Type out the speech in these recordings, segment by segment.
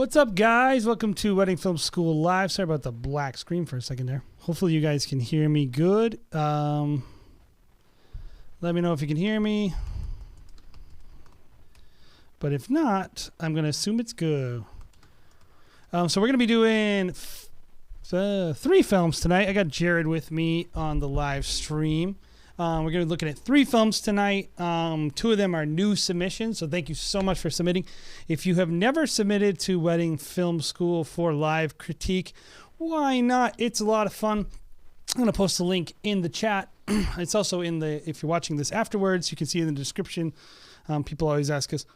What's up, guys? Welcome to Wedding Film School Live. Sorry about the black screen for a second there. Hopefully you guys can hear me good. Let me know if you can hear me. But if not, I'm going to assume it's good. So we're going to be doing 3 films tonight. I got Jared with me on the live stream. We're going to be looking at 3 films tonight. 2 of them are new submissions, so thank you so much for submitting. If you have never submitted to Wedding Film School for live critique, why not? It's a lot of fun. I'm going to post a link in the chat. It's also in the, if you're watching this afterwards, you can see in the description. People always ask us,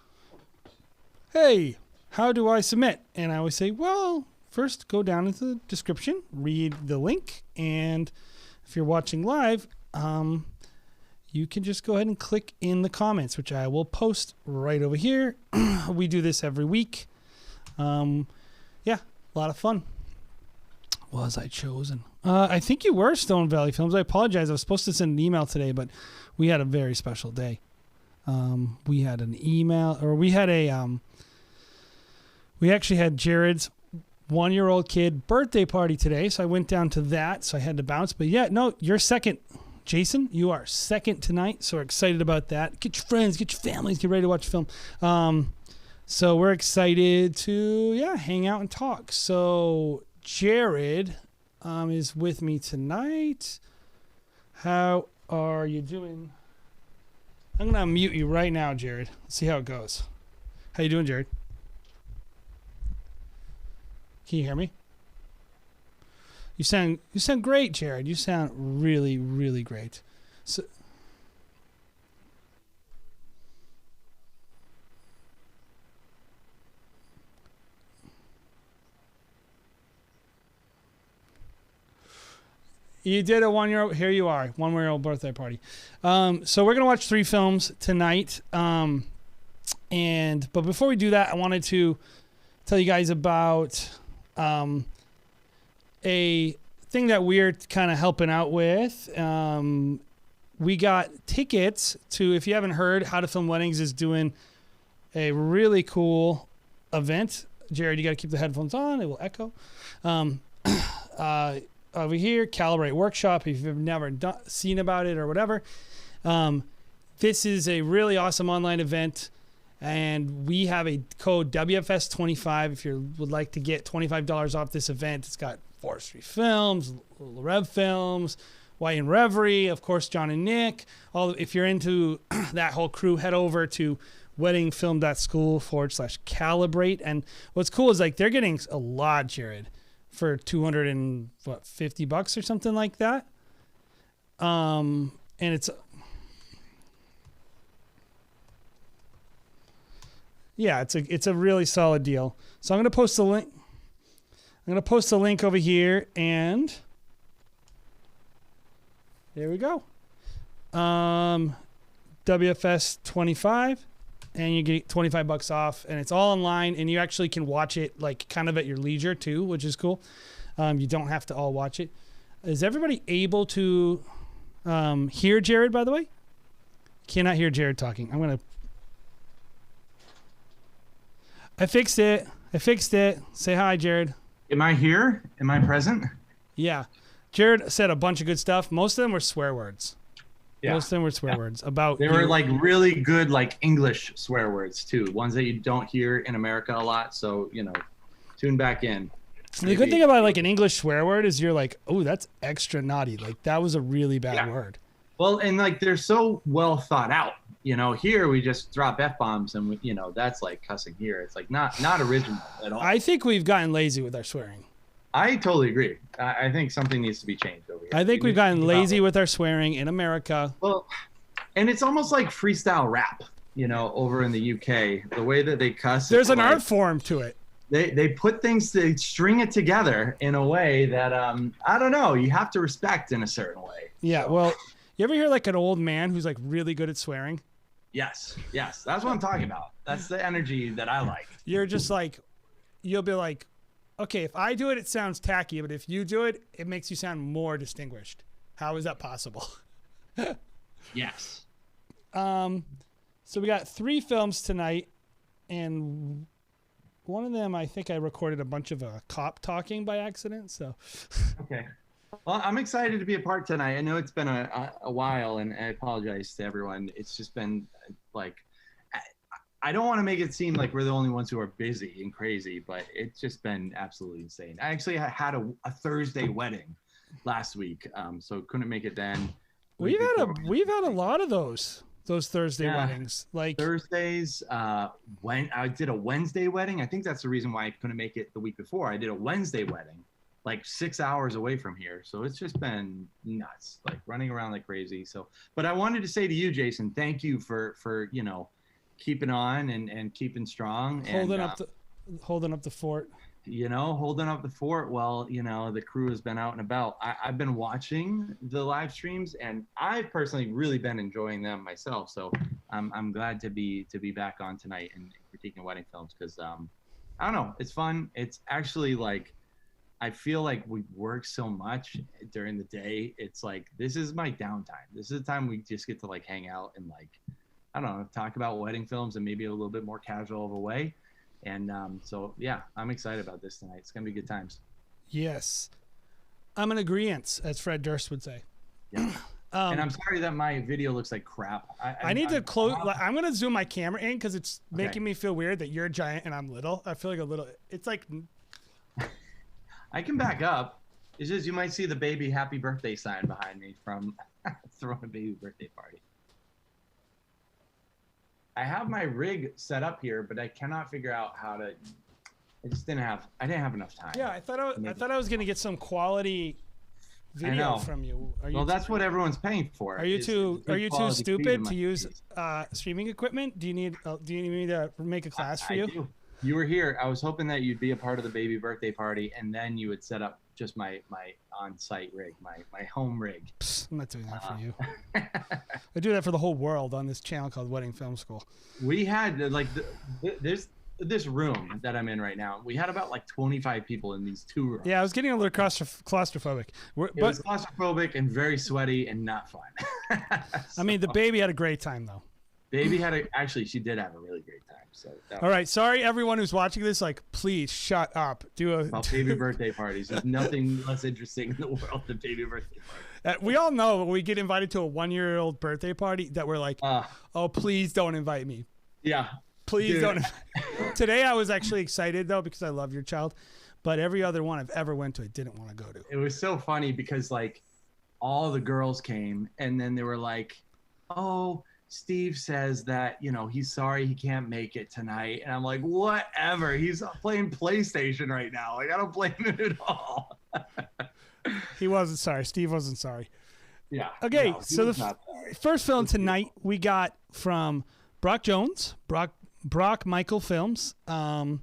hey, how do I submit? And I always say, well, first go down into the description, read the link, and if you're watching live, you can just go ahead and click in the comments, which I will post right over here. We do this every week. Yeah, a lot of fun. Was I chosen? I think you were Stone Valley Films. I apologize. I was supposed to send an email today, but we had a very special day. We had an email, or we had a, we actually had Jared's 1-year-old kid birthday party today, so I went down to that, so I had to bounce. But yeah, no, you're second. Jason, you are second tonight, so we're excited about that. Get your friends, get your families, get ready to watch the film. So we're excited to, hang out and talk. So Jared is with me tonight. How are you doing? I'm going to unmute you right now, Jared. Let's see how it goes. How you doing, Jared? Can you hear me? You sound great, Jared. You sound really, really great. So, you did a 1-year-old. Here you are, 1-year-old birthday party. So we're gonna watch 3 films tonight. But before we do that, I wanted to tell you guys about a thing that we're kind of helping out with. We got tickets to, if you haven't heard, How to Film Weddings is doing a really cool event. Jared, you got to keep the headphones on. It will echo. Over here, Calibrate Workshop, if you've never seen about it or whatever. This is a really awesome online event. And we have a code WFS25 if you would like to get $25 off this event. It's got Forestry Films, Rev Films, White and Reverie, of course, John and Nick. If you're into that whole crew, head over to weddingfilm.school/calibrate. And what's cool is like they're getting a lot, Jared, for $250 or something like that. And it's... Yeah, it's a really solid deal. So I'm going to post the link. I'm going to post the link over here, and there we go. WFS 25, and you get $25 off, and it's all online, and you actually can watch it like kind of at your leisure too, which is cool. You don't have to all watch it. Is everybody able to hear Jared, by the way? Cannot hear Jared talking. I'm going to... I fixed it. Say hi, Jared. Am I here? Am I present? Yeah. Jared said a bunch of good stuff. Most of them were swear words. Yeah. Most of them were swear words about... They were like really good, like English swear words too. Ones that you don't hear in America a lot. So, tune back in. The good thing about like an English swear word is you're like, oh, that's extra naughty. Like that was a really bad word. Well, and like they're so well thought out. Here we just drop F-bombs and that's like cussing here. It's like not original at all. I think we've gotten lazy with our swearing. I totally agree. I think something needs to be changed over here. I think we've gotten lazy with our swearing in America. Well, and it's almost like freestyle rap, over in the UK. The way that they cuss. There's an art form to it. They put things to string it together in a way that, I don't know, you have to respect in a certain way. Yeah, well, you ever hear like an old man who's like really good at swearing? Yes, that's what I'm talking about. That's the energy that I like. You're just like, you'll be like, okay, if I do it, it sounds tacky, but if you do it, it makes you sound more distinguished. How is that possible? Yes. So we got 3 films tonight, and one of them, I think I recorded a bunch of a cop talking by accident. So, Okay. Well, I'm excited to be a part tonight. I know it's been a while, and I apologize to everyone. It's just been like, I don't want to make it seem like we're the only ones who are busy and crazy, but it's just been absolutely insane. I actually had a Thursday wedding last week, so couldn't make it then. We've had a lot of those Thursday weddings. Like Thursdays, when I did a Wednesday wedding, I think that's the reason why I couldn't make it the week before. I did a Wednesday wedding, like 6 hours away from here. So it's just been nuts, like running around like crazy. So, but I wanted to say to you, Jason, thank you for keeping on and keeping strong. Holding up the fort. Holding up the fort while, the crew has been out and about. I've been watching the live streams, and I've personally really been enjoying them myself. So I'm glad to be back on tonight and critiquing wedding films because, I don't know, it's fun. It's actually like, I feel like we work so much during the day. It's like, this is my downtime. This is the time we just get to like hang out and like, I don't know, talk about wedding films and maybe a little bit more casual of a way. And so, yeah, I'm excited about this tonight. It's going to be good times. Yes. I'm in agreement, as Fred Durst would say. Yeah. And I'm sorry that my video looks like crap. I need to close. I'm going to zoom my camera in because it's making me feel weird that you're giant and I'm little. I feel like a little. It's like. I can back up. It's just you might see the baby happy birthday sign behind me from throwing a baby birthday party. I have my rig set up here, but I cannot figure out how to. I didn't have enough time. Yeah, I thought I was going to get some quality video from you. That's what everyone's paying for. Are you too stupid to use streaming equipment? Do you need me to make a class for you? I do. You were here. I was hoping that you'd be a part of the baby birthday party, and then you would set up just my on-site rig, my home rig. Psst, I'm not doing that for you. I do that for the whole world on this channel called Wedding Film School. We had like this room that I'm in right now. We had about like 25 people in these 2 rooms. Yeah, I was getting a little claustrophobic. It was claustrophobic and very sweaty and not fun. I mean, the baby had a great time though. Baby she did have a really great time. So all right, sorry everyone who's watching this. Like, please shut up. About baby birthday parties. There's nothing less interesting in the world than baby birthday parties. We all know when we get invited to a 1-year-old birthday party that we're like, oh, please don't invite me. Yeah, please don't. Today I was actually excited though because I love your child, but every other one I've ever went to, I didn't want to go to. It was so funny because like all the girls came and then they were like, oh. Steve says that, he's sorry he can't make it tonight. And I'm like, whatever. He's playing PlayStation right now. Like, I don't blame him at all. He wasn't sorry. Steve wasn't sorry. Yeah. Okay, no, so the first film tonight we got from Brock Jones, Brock Michael Films. And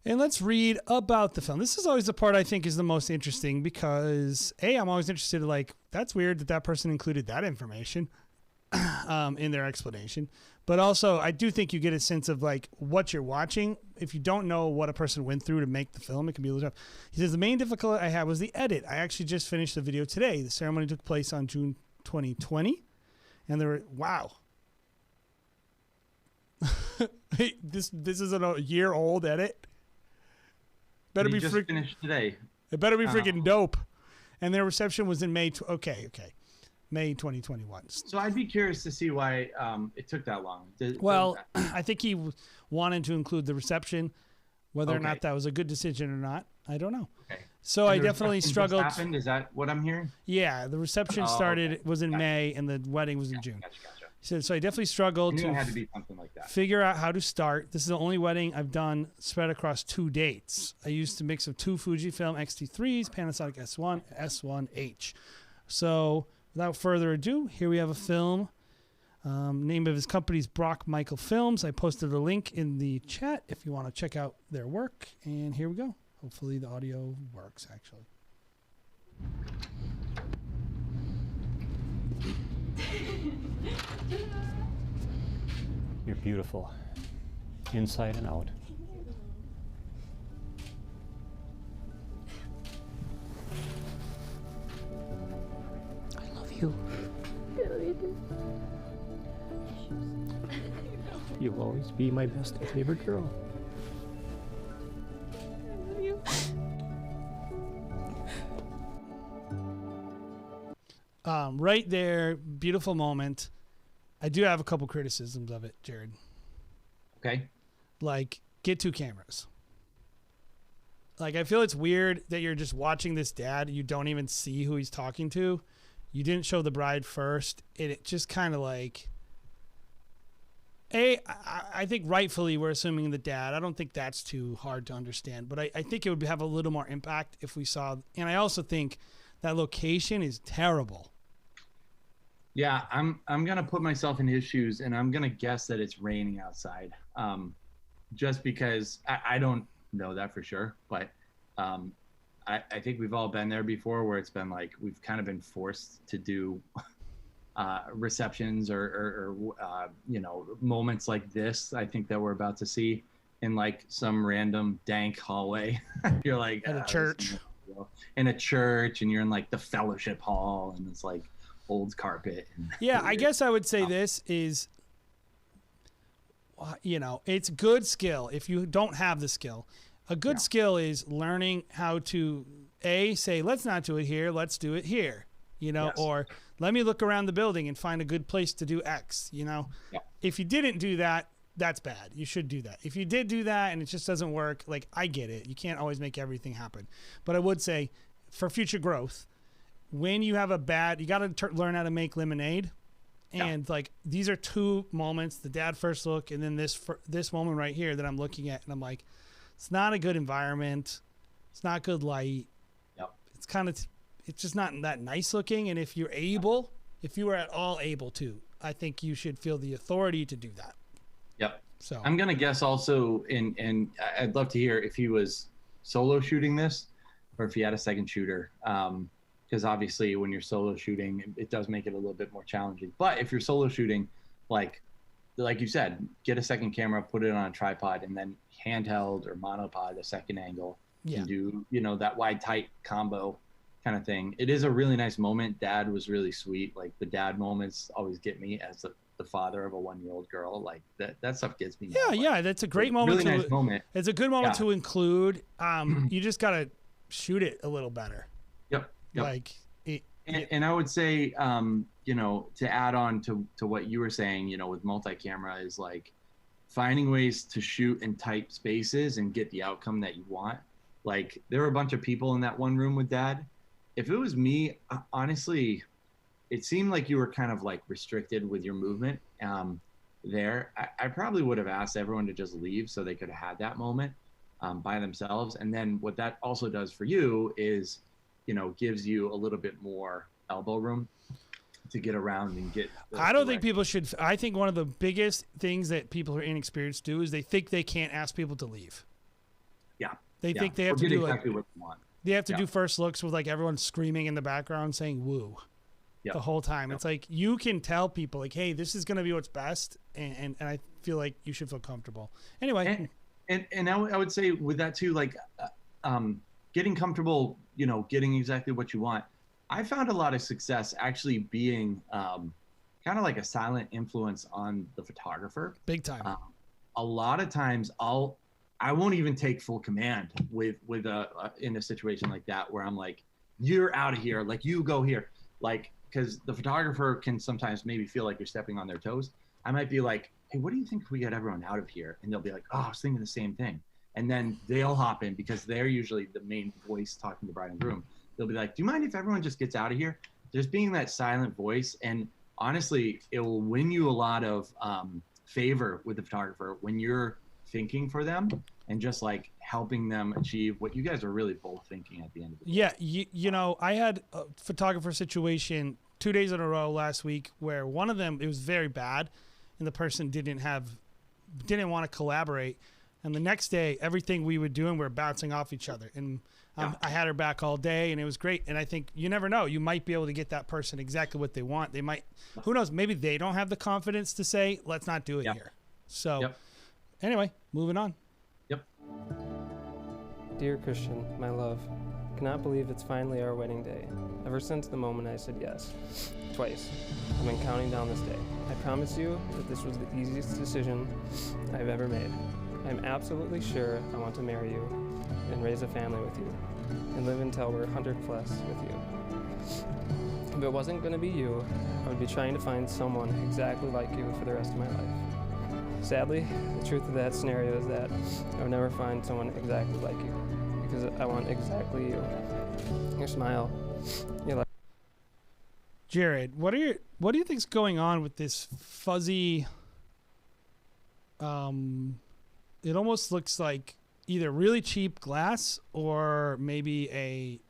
let's read about the film. This is always the part I think is the most interesting because, I'm always interested in, like, that's weird that person included that information. In their explanation, but also I do think you get a sense of like what you're watching. If you don't know what a person went through to make the film, it can be a little tough. He says the main difficulty I had was the edit. I actually just finished the video today. The ceremony took place on June 2020, and there were hey, this isn't a year old edit. Better be finished today. It better be freaking dope. And their reception was in May. Okay. May 2021. So I'd be curious to see why it took that long. I think he wanted to include the reception. Whether or not that was a good decision or not, I don't know. Okay. So I definitely struggled. Happened? Is that what I'm hearing? Yeah, the reception was in May and the wedding was in June. Gotcha. He said, so I definitely struggled to had to be something like that. Figure out how to start. This is the only wedding I've done spread across 2 dates. I used a mix of 2 Fujifilm X-T3s, Panasonic S1, S1H. So without further ado, here we have a film. Name of his company is Brock Michael Films. I posted a link in the chat if you want to check out their work. And here we go. Hopefully the audio works, actually. You're beautiful, inside and out. You. You'll always be my best and favorite girl. Right there, beautiful moment. I do have a couple criticisms of it, Jared. Okay. Like, get 2 cameras. Like, I feel it's weird that you're just watching this dad. You don't even see who he's talking to. You didn't show the bride first. It just kind of like... I think rightfully we're assuming the dad. I don't think that's too hard to understand. But I think it would have a little more impact if we saw... And I also think that location is terrible. Yeah, I'm gonna put myself in his shoes, and I'm gonna guess that it's raining outside. Just because I don't know that for sure, but I think we've all been there before, where it's been like we've kind of been forced to do receptions or moments like this. I think that we're about to see in like some random dank hallway. You're like at a church, in a church, and you're in like the fellowship hall, and it's like old carpet. Yeah, I guess I would say this is, it's good skill if you don't have the skill. A good skill is learning how to say, let's not do it here, let's do it here, or let me look around the building and find a good place to do X, If you didn't do that, that's bad. You should do that. If you did do that and it just doesn't work, like, I get it. You can't always make everything happen. But I would say for future growth, when you have you got to learn how to make lemonade. And like, these are 2 moments, the dad first look, and then this moment right here that I'm looking at, and I'm like, it's not a good environment. It's not good light. Yep. It's just not that nice looking. And if you were at all able to, I think you should feel the authority to do that. Yep. So I'm gonna guess also, and I'd love to hear if he was solo shooting this, or if he had a second shooter. Because obviously when you're solo shooting, it does make it a little bit more challenging. But if you're solo shooting, like you said, get a second camera, put it on a tripod, and then handheld or monopod a second angle, and do that wide tight combo kind of thing. It is a really nice moment. Dad was really sweet. Like, the dad moments always get me as the father of a 1-year-old girl. Like, that stuff gets me. Yeah, that's a great moment. Really nice moment. It's a good moment to include. You just gotta shoot it a little better. Yep. Like, and I would say, to add on to what you were saying, with multi-camera, is like finding ways to shoot in tight spaces and get the outcome that you want. Like, there were a bunch of people in that one room with Dad. If it was me, honestly, it seemed like you were kind of like restricted with your movement there. I probably would have asked everyone to just leave so they could have had that moment by themselves. And then what that also does for you is, gives you a little bit more elbow room to get around and get. I don't think people should. I think one of the biggest things that people who are inexperienced do is they think they can't ask people to leave. Yeah. They think they have to do exactly what you want. They have to do first looks with like everyone screaming in the background saying woo the whole time. It's like, you can tell people like, hey, this is going to be what's best. And I feel like you should feel comfortable. Anyway. And I would say with that too, like, getting comfortable, getting exactly what you want. I found a lot of success actually being kind of like a silent influence on the photographer. Big time. A lot of times I won't even take full command with in a situation like that, where I'm like, you're out of here. Like, you go here. Like, because the photographer can sometimes maybe feel like you're stepping on their toes. I might be like, hey, what do you think if we get everyone out of here? And they'll be like, oh, I was thinking the same thing. And then they'll hop in, because they're usually the main voice talking to the bride and groom. They'll be like, do you mind if everyone just gets out of here? Just being that silent voice. And honestly, it will win you a lot of favor with the photographer when you're thinking for them and just like helping them achieve what you guys are really both thinking at the end of the day. Yeah. I had a photographer situation 2 days in a row last week where one of them, it was very bad, and the person didn't want to collaborate. And the next day, everything we were doing, we were bouncing off each other. And I had her back all day, and it was great. And I think you never know. You might be able to get that person exactly what they want. They might, who knows, maybe they don't have the confidence to say, let's not do it here. So anyway, moving on. Yep. Dear Christian, my love, cannot believe it's finally our wedding day. Ever since the moment I said yes, twice, I've been counting down this day. I promise you that this was the easiest decision I've ever made. I'm absolutely sure I want to marry you and raise a family with you and live until we're 100 plus with you. If it wasn't going to be you, I would be trying to find someone exactly like you for the rest of my life. Sadly, the truth of that scenario is that I would never find someone exactly like you, because I want exactly you. Your smile, your life. Jared, what do you think's going on with this fuzzy? It almost looks like either really cheap glass or maybe a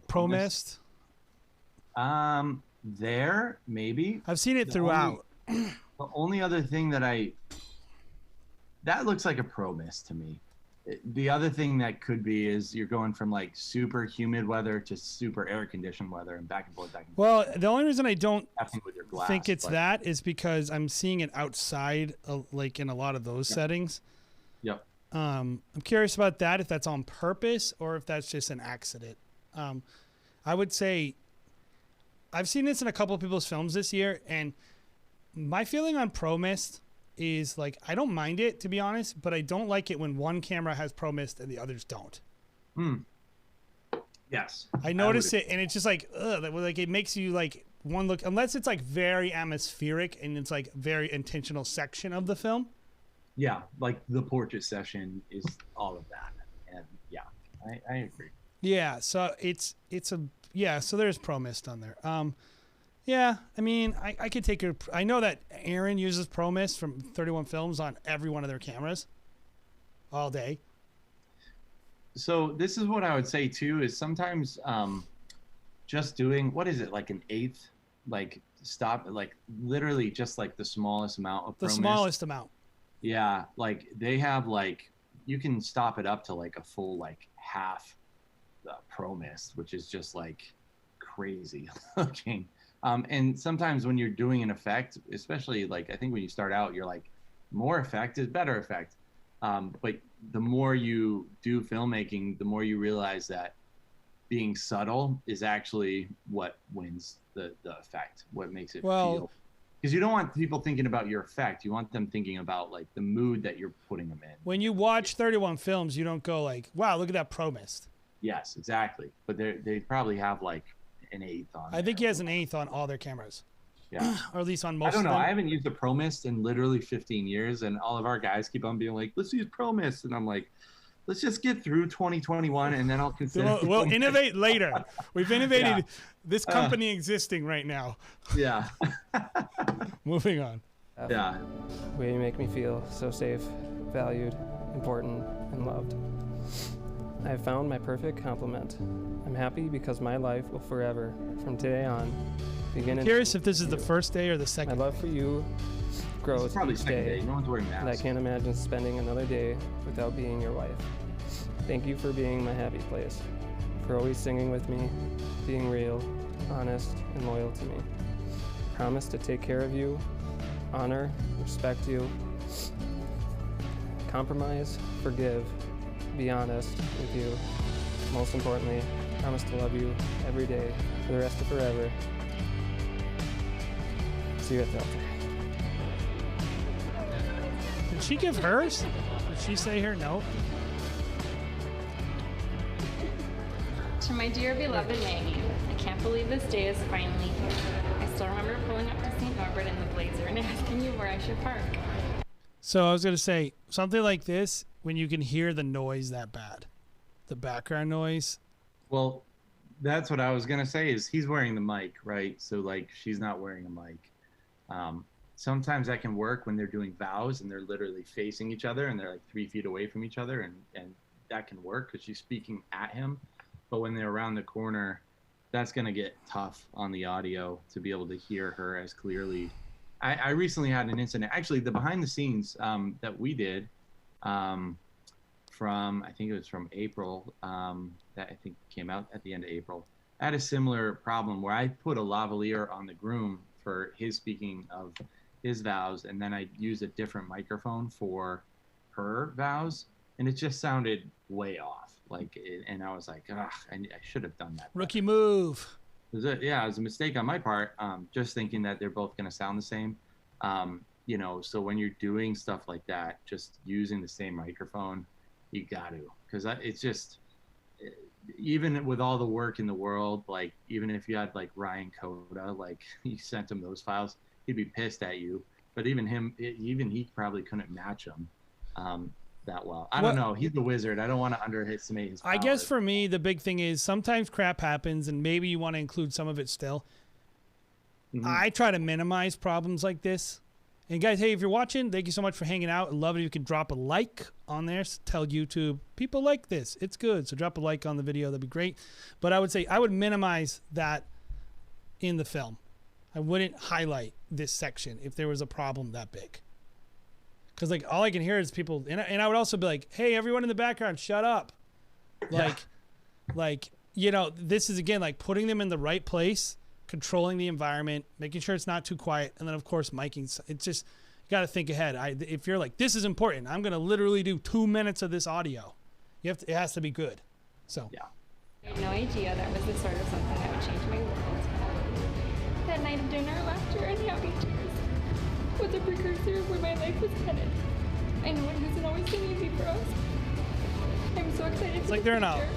Pro Mist. There maybe. I've seen it throughout. The only other thing that looks like a Pro Mist to me. The other thing that could be is you're going from like super humid weather to super air conditioned weather and back and forth. Well, the only reason I don't with your glass, think it's that is because I'm seeing it outside, like in a lot of those settings. Yep. I'm curious about that, if that's on purpose or if that's just an accident. I would say I've seen this in a couple of people's films this year, and my feeling on Pro Mist is like, I don't mind it, to be honest, but I don't like it when one camera has Pro Mist and the others don't. Yes. I notice it, and it's just like, ugh, like it makes you like one look, unless it's like very atmospheric and it's like very intentional section of the film. Yeah, like the portrait session is all of that, and yeah, I agree. Yeah, so so there's Pro Mist on there. Yeah, I mean, I could take her. I know that Aaron uses Pro Mist from 31 Films on every one of their cameras all day. So this is what I would say too, is sometimes just doing, what is it, like an eighth, like stop, like literally just like the smallest amount of Pro Mist. The smallest amount. Yeah, like they have like, you can stop it up to like a full like half Pro Mist, which is just like crazy looking. And sometimes when you're doing an effect, especially like, I think when you start out, you're like, more effect is better effect. But the more you do filmmaking, the more you realize that being subtle is actually what wins the effect, what makes it feel. Because you don't want people thinking about your effect. You want them thinking about like the mood that you're putting them in. When you watch 31 Films, you don't go like, wow, look at that Pro Mist. Yes, exactly. But they probably have like an eighth on. I think he has an eighth on all their cameras. Yeah. Or at least on most I don't know. of them. I haven't used a Pro Mist in literally 15 years, and all of our guys keep on being like, let's use Pro Mist. And I'm like, let's just get through 2021, and then I'll consider. We'll innovate later. We've innovated this company existing right now. Yeah. Moving on. Yeah. The way you make me feel so safe, valued, important, and loved. I have found my perfect complement. I'm happy because my life will forever, from today on, begin. I'm curious if this is the first day or the second. My love for you grows probably each second day, day. No one's wearing masks. and I can't imagine spending another day without being your wife. Thank you for being my happy place, for always singing with me, being real, honest, and loyal to me. I promise to take care of you, honor, respect you, compromise, forgive, be honest with you. Most importantly, promise to love you every day for the rest of forever. See you at the altar. Did she give hers? Did she say her note? To my dear beloved Maggie, I can't believe this day is finally here. I still remember pulling up to St. Norbert in the Blazer and asking you where I should park. So I was going to say, something like this, when you can hear the noise that bad, the background noise. Well, that's what I was going to say, is he's wearing the mic, right? So like, she's not wearing a mic. Sometimes that can work when they're doing vows and they're literally facing each other and they're like 3 feet away from each other, and that can work because she's speaking at him. But when they're around the corner, that's going to get tough on the audio to be able to hear her as clearly. I recently had an incident, actually the behind the scenes that we did from, I think it was from April, that I think came out at the end of April. I had a similar problem where I put a lavalier on the groom for his speaking of his vows, and then I used a different microphone for her vows, and it just sounded way off. And I was like, ugh, I should have done that. Rookie move. It was a mistake on my part, just thinking that they're both going to sound the same. So when you're doing stuff like that, just using the same microphone, you got to, because it's just, even with all the work in the world, like even if you had like Ryan Coda, like you sent him those files, he'd be pissed at you. But even he probably couldn't match them that well. I don't know. He's the wizard. I don't want to underestimate his powers. I guess for me, the big thing is sometimes crap happens, and maybe you want to include some of it still. I try to minimize problems like this. And guys, hey, if you're watching, thank you so much for hanging out. I'd love it if you could drop a like on there. Tell YouTube, people like this. It's good. So drop a like on the video. That'd be great. But I would say I would minimize that in the film. I wouldn't highlight this section if there was a problem that big. Because like all I can hear is people, and I would also be like, hey, everyone in the background, shut up. Like, you know, this is again like putting them in the right place, controlling the environment, making sure it's not too quiet, and then of course miking. It's just, you got to think ahead. If you're like, this is important, I'm gonna literally do 2 minutes of this audio. It has to be good. So yeah. I had no idea that was the sort of something that would change my world. That night of dinner, laughter, and happy tears was a precursor of where my life was headed. I know it hasn't always been easy for us. I'm so excited. It's like they're in a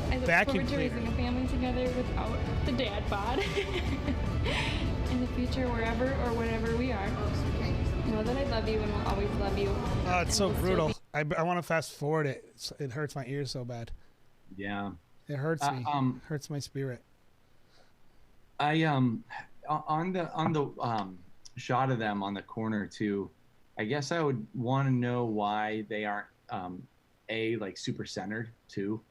I look vacuum forward to cleaner. raising a family together without the dad bod. In the future, wherever or whatever we are, know that I love you and will always love you. Oh, it's so And will brutal. still I want to fast forward it. It hurts my ears so bad. Yeah. It hurts me. Hurts my spirit. I on the shot of them on the corner too, I guess I would want to know why they aren't like super centered too,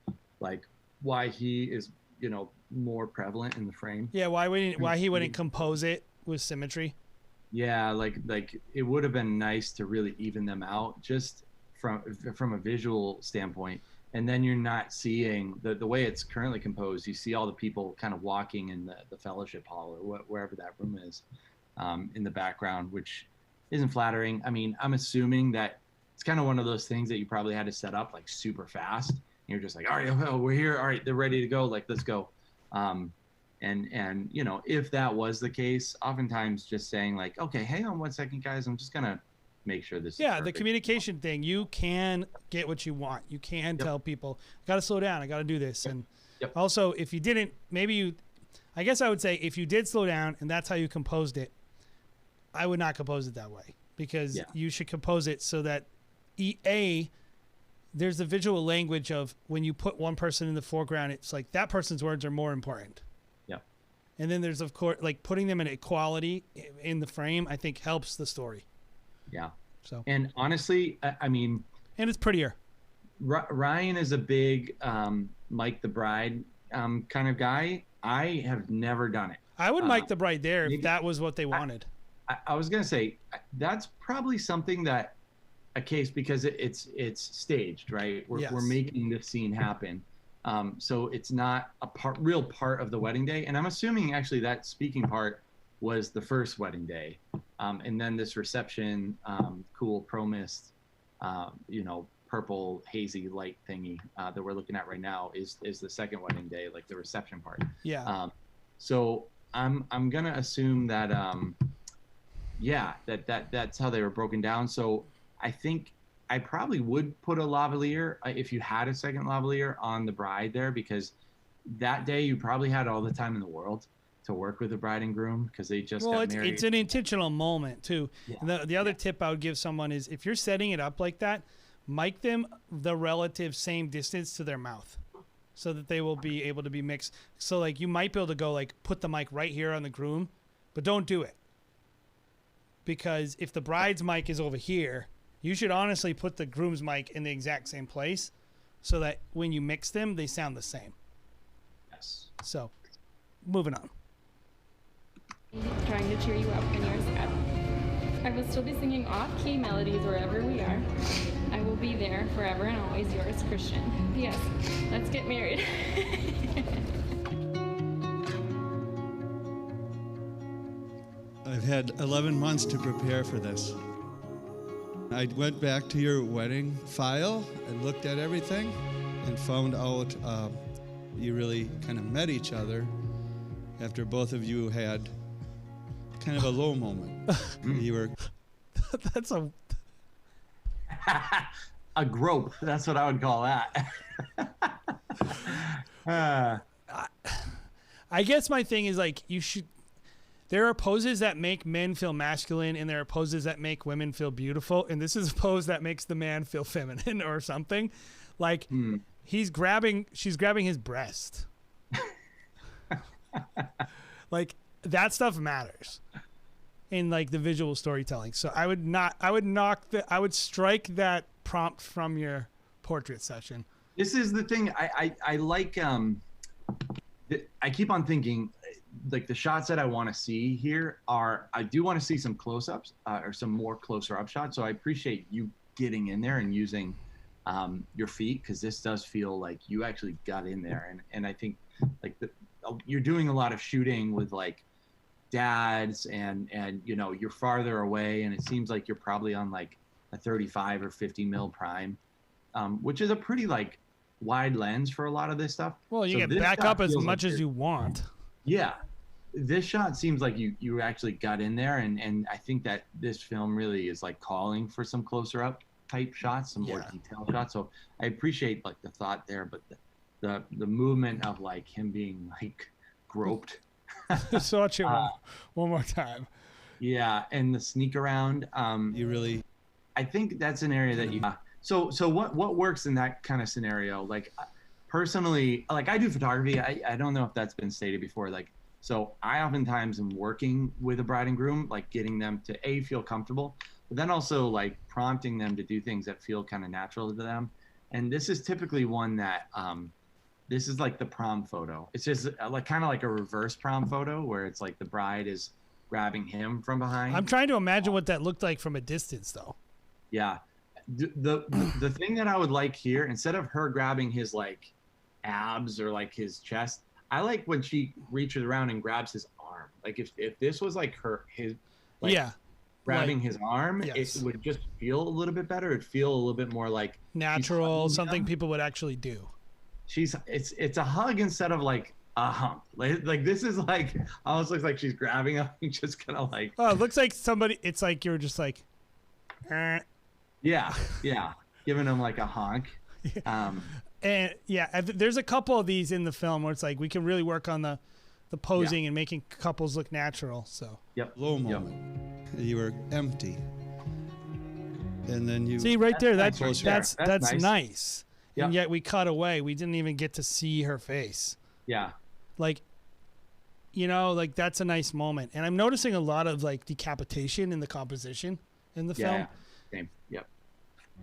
like why he is, you know, more prevalent in the frame. Yeah, why he wouldn't compose it with symmetry. Yeah, like it would have been nice to really even them out just from a visual standpoint. And then you're not seeing the way it's currently composed. You see all the people kind of walking in the fellowship hall or wherever that room is in the background, which isn't flattering. I mean, I'm assuming that it's kind of one of those things that you probably had to set up like super fast. And you're just like, all right, oh, we're here. All right, they're ready to go. Like, let's go. And you know, if that was the case, oftentimes just saying like, okay, hang on 1 second, guys. I'm just gonna make sure this is Yeah, perfect. the communication thing. You can get what you want. You can tell people, I got to slow down. I got to do this. And also, if you didn't, I guess I would say if you did slow down and that's how you composed it, I would not compose it that way, because you should compose it so that there's the visual language of when you put one person in the foreground, it's like that person's words are more important. Yeah. And then there's, of course, like putting them in equality in the frame, I think helps the story. Yeah. So. And honestly, I mean, and it's prettier. Ryan is a big Mike the Bride kind of guy. I have never done it. I would Mike the Bride there if that was what they wanted. I was gonna say that's probably something that a case, because it's staged, right? We're making this scene happen. So it's not a real part of the wedding day. And I'm assuming actually that speaking part was the first wedding day. And then this reception, cool pro mist, you know, purple hazy light thingy that we're looking at right now is the second wedding day, like the reception part. Yeah. So I'm gonna assume that that's how they were broken down. So I think I probably would put a lavalier if you had a second lavalier on the bride there, because that day you probably had all the time in the world to work with the bride and groom because they just got married. It's an intentional moment too. Yeah. The other tip I would give someone is if you're setting it up like that, mic them the relative same distance to their mouth so that they will be able to be mixed. So like you might be able to go like put the mic right here on the groom, but don't do it. Because if the bride's mic is over here, you should honestly put the groom's mic in the exact same place so that when you mix them, they sound the same. Yes. So, moving on. Trying to cheer you up when you're sad. I will still be singing off-key melodies wherever we are. I will be there forever and always, yours, Christian. P.S. Let's get married. I've had 11 months to prepare for this. I went back to your wedding file and looked at everything and found out you really kind of met each other after both of you had kind of a low moment. You were... That's a grope. That's what I would call that. Uh, I guess my thing is like there are poses that make men feel masculine and there are poses that make women feel beautiful, and this is a pose that makes the man feel feminine or something. Like she's grabbing his breast. Like that stuff matters in like the visual storytelling. So I would strike that prompt from your portrait session. This is the thing I like. I keep on thinking, like the shots that I want to see here I do want to see some close-ups or some more closer-up shots. So I appreciate you getting in there and using your feet, because this does feel like you actually got in there. And I think like you're doing a lot of shooting with like dads and you know, you're farther away, and it seems like you're probably on like a 35 or 50 mil prime, which is a pretty like wide lens for a lot of this stuff. Well, you get back up as much as you want. Yeah, this shot seems like you actually got in there, and I think that this film really is like calling for some closer up type shots, some more detailed shots. So I appreciate like the thought there, but the movement of like him being like groped. So watch it one more time. Yeah, and the sneak around. I think that's an area that you. So what works in that kind of scenario? Like personally, like I do photography. I don't know if that's been stated before. Like, so I oftentimes am working with a bride and groom, like getting them to feel comfortable, but then also like prompting them to do things that feel kind of natural to them. And this is typically one that this is like the prom photo. It's just like kind of like a reverse prom photo where it's like the bride is grabbing him from behind. I'm trying to imagine what that looked like from a distance, though. Yeah. The thing that I would like here, instead of her grabbing his like abs or like his chest, I like when she reaches around and grabs his arm. Like if this was like his like grabbing his arm, it would just feel a little bit better. It'd feel a little bit more like natural, something people would actually do. It's a hug instead of like a hump. Like this is like almost looks like she's grabbing him and just kind of like. Oh, it looks like somebody. It's like you're just like. Yeah, giving him like a honk. And there's a couple of these in the film where it's like we can really work on the posing and making couples look natural. So low moment. You were empty, and then you see right there. That's nice. Nice. Yep. And yet we cut away. We didn't even get to see her face. Yeah. Like, you know, like that's a nice moment. And I'm noticing a lot of like decapitation in the composition in the film. Yeah. Same. Yep.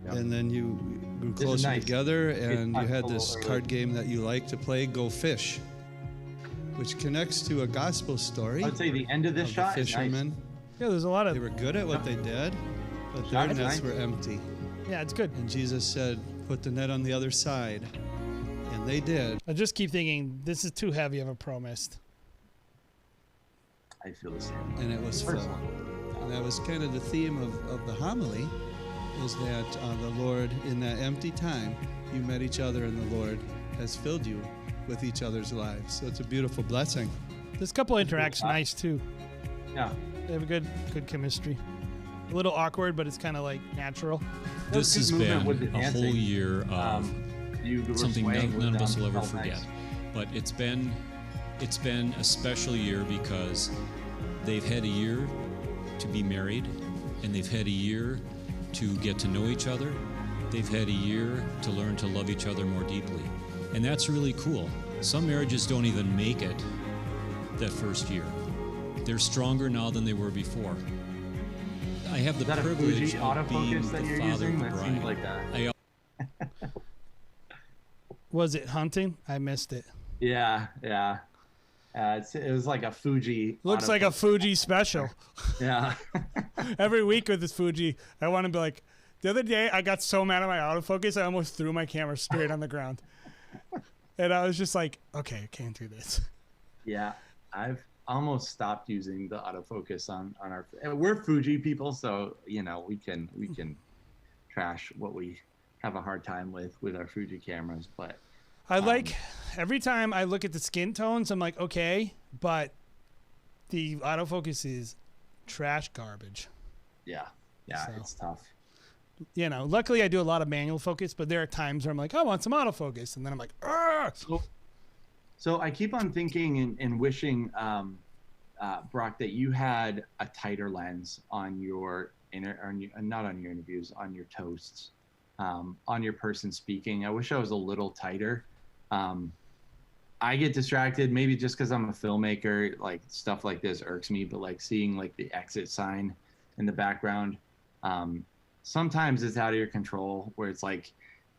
And then you grew closer together, and you had this card game that you like to play, Go Fish, which connects to a gospel story. I'd say the end of this shot is fishermen. nice. Yeah, there's a lot of. They were good at what they did, but their nets were empty. Yeah, it's good. And Jesus said, "Put the net on the other side," and they did. I just keep thinking this is too heavy of a pro-mist. I feel the same. And it was full. And that was kind of the theme of the homily, is that the Lord, in that empty time, you met each other, and the Lord has filled you with each other's lives. So it's a beautiful blessing. This couple interacts nice too. Yeah. They have a good chemistry. A little awkward, but it's kind of like natural. This has been a whole year of something none of us will ever forget. Nice. But it's been a special year because they've had a year to be married, and they've had a year to get to know each other. They've had a year to learn to love each other more deeply. And that's really cool. Some marriages don't even make it that first year. They're stronger now than they were before. I have the privilege of being the father of the bride. Like Was it hunting? I missed it. Yeah. It was like a Fuji. Looks like a Fuji special. Yeah. Every week with this Fuji, I want to be like, the other day I got so mad at my autofocus, I almost threw my camera straight on the ground. And I was just like, okay, I can't do this. Yeah. I've almost stopped using the autofocus on our, we're Fuji people. So, you know, we can trash what we have a hard time with our Fuji cameras, but I like every time I look at the skin tones, I'm like, okay, but the autofocus is trash garbage. Yeah, So, it's tough. You know, luckily I do a lot of manual focus, but there are times where I'm like, I want some autofocus, and then I'm like, ah. So I keep on thinking and wishing, Brock, that you had a tighter lens on your not on your interviews, on your toasts, on your person speaking. I wish I was a little tighter. I get distracted, maybe just because I'm a filmmaker. Like stuff like this irks me, but like seeing like the exit sign in the background, sometimes it's out of your control. Where it's like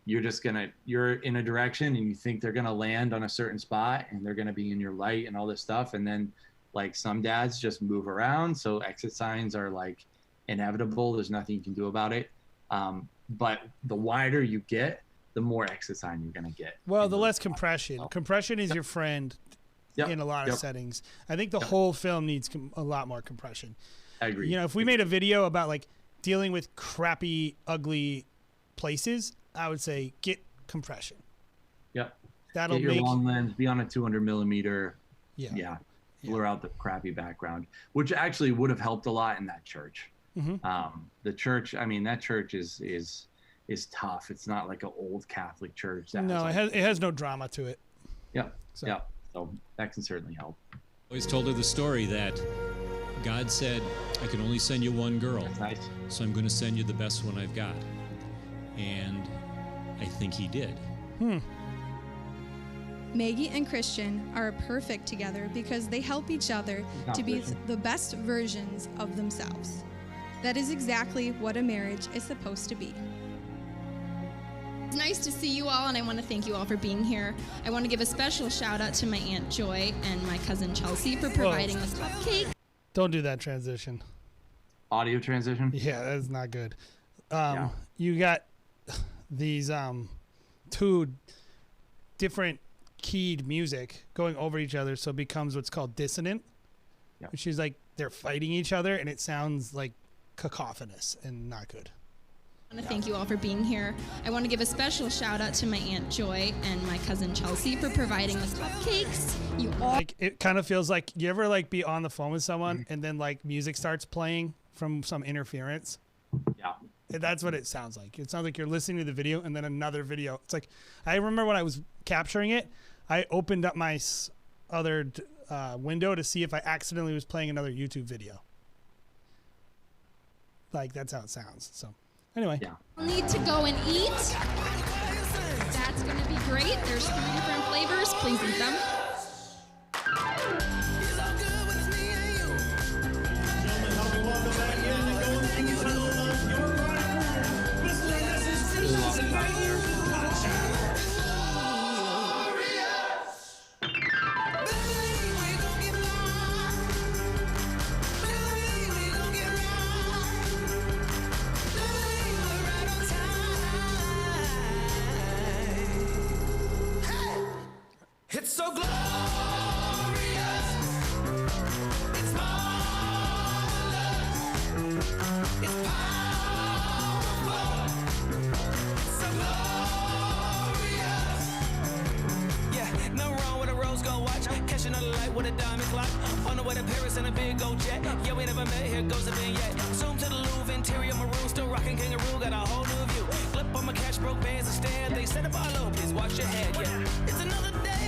you're in a direction and you think they're gonna land on a certain spot and they're gonna be in your light and all this stuff, and then like some dads just move around, so exit signs are like inevitable. There's nothing you can do about it. But the wider you get, the more exit sign you're going to get. Well, the less compression. Compression is your friend in a lot of settings. I think the whole film needs a lot more compression. I agree. You know, if we made a video about like dealing with crappy, ugly places, I would say get compression. Yep. That'll get your make long lens, be on a 200 millimeter. Yeah. Blur out the crappy background, which actually would have helped a lot in that church. The church, I mean, that church is tough. It's not like an old Catholic church. No, it has no drama to it. Yeah. So that can certainly help. I always told her the story that God said, I can only send you one girl. That's nice. So I'm going to send you the best one I've got. And I think he did. Maggie and Christian are perfect together because they help each other to be the best versions of themselves. That is exactly what a marriage is supposed to be. It's nice to see you all, and I want to thank you all for being here. I want to give a special shout out to my Aunt Joy and my cousin Chelsea for providing the cupcake. Don't do that transition. Audio transition? Yeah, that's not good. You got these two different keyed music going over each other, so it becomes what's called dissonant, which is like they're fighting each other, and it sounds like cacophonous and not good. I want to thank you all for being here. I want to give a special shout out to my Aunt Joy and my cousin Chelsea for providing the cupcakes. You all Like it kind of feels like you ever like be on the phone with someone and then like music starts playing from some interference. Yeah. That's what it sounds like. It sounds like you're listening to the video and then another video. It's like I remember when I was capturing it, I opened up my other window to see if I accidentally was playing another YouTube video. Like that's how it sounds. So anyway, need to go and eat. That's going to be great. There's 3 different flavors. Please eat them. It's so glorious. It's marvelous. It's powerful. It's so glorious. Yeah, no wrong with a rose gold watch. Catching a light with a diamond clock. On the way to Paris in a big old jet. Yeah, we never met. Here goes the vignette. Zoom to the Louvre, interior maroon, still rocking kangaroo. Got a whole new view. Flip on my cash, broke bands instead. They said if I low, please watch your head. Yeah, it's another day.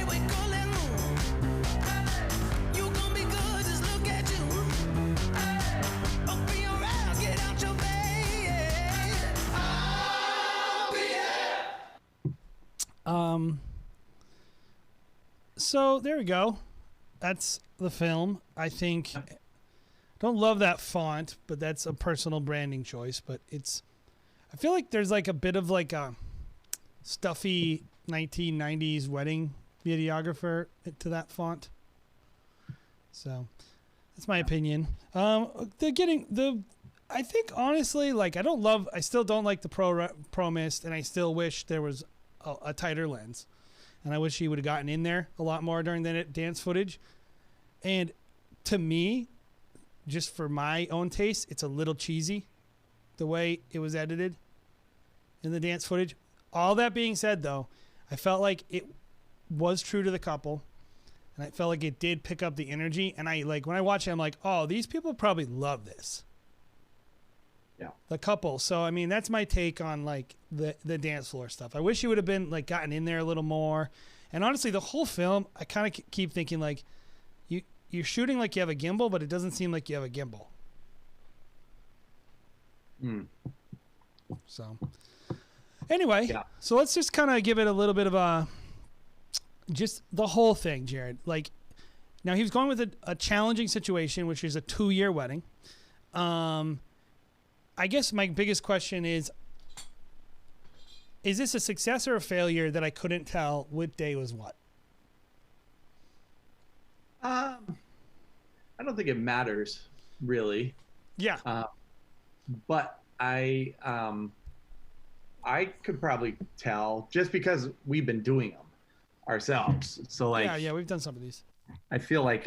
So there we go. That's the film. I think don't love that font, but that's a personal branding choice. But I feel like there's like a bit of like a stuffy 1990s wedding videographer to that font. So that's my opinion. I think honestly, like I still don't like the Pro Mist, and I still wish there was a tighter lens. And I wish he would have gotten in there a lot more during the dance footage. And to me, just for my own taste, it's a little cheesy the way it was edited in the dance footage. All that being said, though, I felt like it was true to the couple. And I felt like it did pick up the energy. And when I watch it, I'm like, oh, these people probably love this. Yeah. The couple. So, I mean, that's my take on like the dance floor stuff. I wish he would have been like gotten in there a little more And honestly, the whole film, I kind of keep thinking like, you're shooting like you have a gimbal, but it doesn't seem like you have a gimbal. So anyway, so let's just kind of give it a little bit of just the whole thing, Jared. Like, now he was going with a challenging situation, which is a 2-year wedding. I guess my biggest question is this a success or a failure that I couldn't tell what day was what? I don't think it matters really. Yeah. But I could probably tell just because we've been doing them ourselves. So like, yeah, we've done some of these. I feel like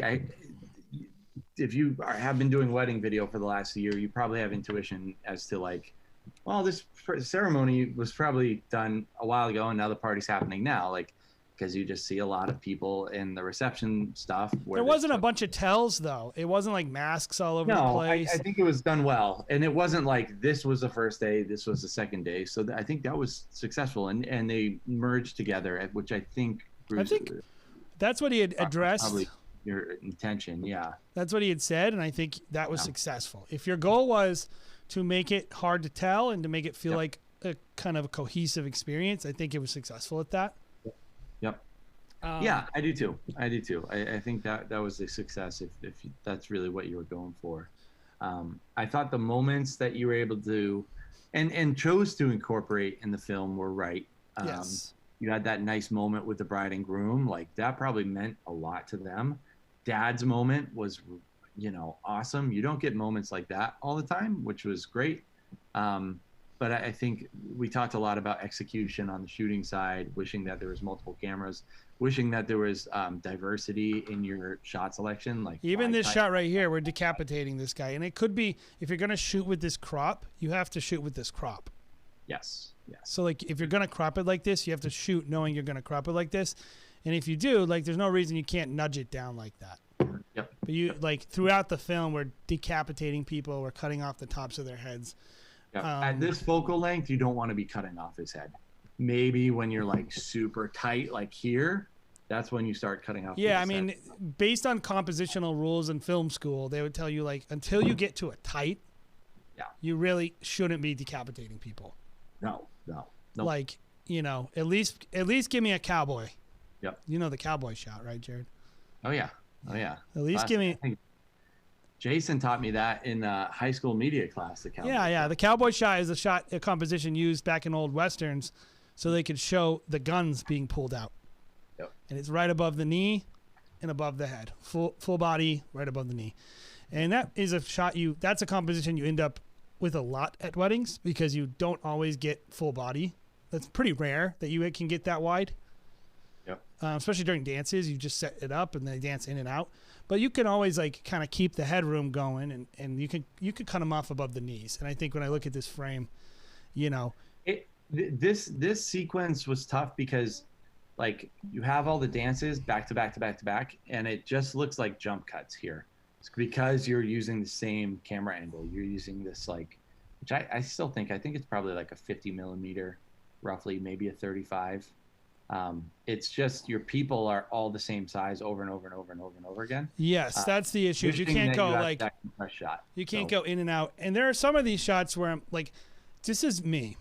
if you have been doing wedding video for the last year, you probably have intuition as to like, well, this ceremony was probably done a while ago and now the party's happening now. Like, because you just see a lot of people in the reception stuff. There wasn't a bunch of tells, though. It wasn't like masks all over the place. I think it was done well. And it wasn't like this was the first day, this was the second day. So I think that was successful. And they merged together, which I think that's what he had addressed. Probably your intention, yeah. That's what he had said, and I think that was successful. If your goal was to make it hard to tell and to make it feel like a kind of a cohesive experience, I think it was successful at that. Yep. Yeah, I do too. I think that was a success if that's really what you were going for. I thought the moments that you were able to and chose to incorporate in the film were right. Yes. You had that nice moment with the bride and groom. Like, that probably meant a lot to them. Dad's moment was, awesome. You don't get moments like that all the time, which was great. But I think we talked a lot about execution on the shooting side, wishing that there was multiple cameras, wishing that there was diversity in your shot selection. Like, even this shot right here, we're decapitating this guy. And it could be, if you're going to shoot with this crop, you have to shoot with this crop. Yes. So like, if you're going to crop it like this, you have to shoot knowing you're going to crop it like this. And if you do, like, there's no reason you can't nudge it down like that. Yep. But you like, throughout the film, we're decapitating people. We're cutting off the tops of their heads. Yeah. At this focal length, you don't want to be cutting off his head. Maybe when you're like super tight, like here, that's when you start cutting off. Yeah, I mean, based on compositional rules in film school, they would tell you like, until you get to a tight, you really shouldn't be decapitating people. No. Like, at least give me a cowboy. Yep. You know the cowboy shot, right, Jared? Oh yeah. At least give me. Jason taught me that in high school media class. The cowboy. Yeah. The cowboy shot is a composition used back in old westerns, so they could show the guns being pulled out. Yep. And it's right above the knee, and above the head, full body, right above the knee, and that is a shot that's a composition you end up with a lot at weddings because you don't always get full body. That's pretty rare that you can get that wide. Yep. Especially during dances, you just set it up and they dance in and out. But you can always like kind of keep the headroom going, and you can cut them off above the knees. And I think when I look at this frame, this sequence was tough because like you have all the dances back to back to back to back, and it just looks like jump cuts here. It's because you're using the same camera angle. You're using this like, which I still think it's probably like a 50 millimeter, roughly, maybe a 35. It's just your people are all the same size over and over and over and over and over again. Yes, that's the issue. You can't go like shot. You can't go in and out. And there are some of these shots where I'm like, this is me.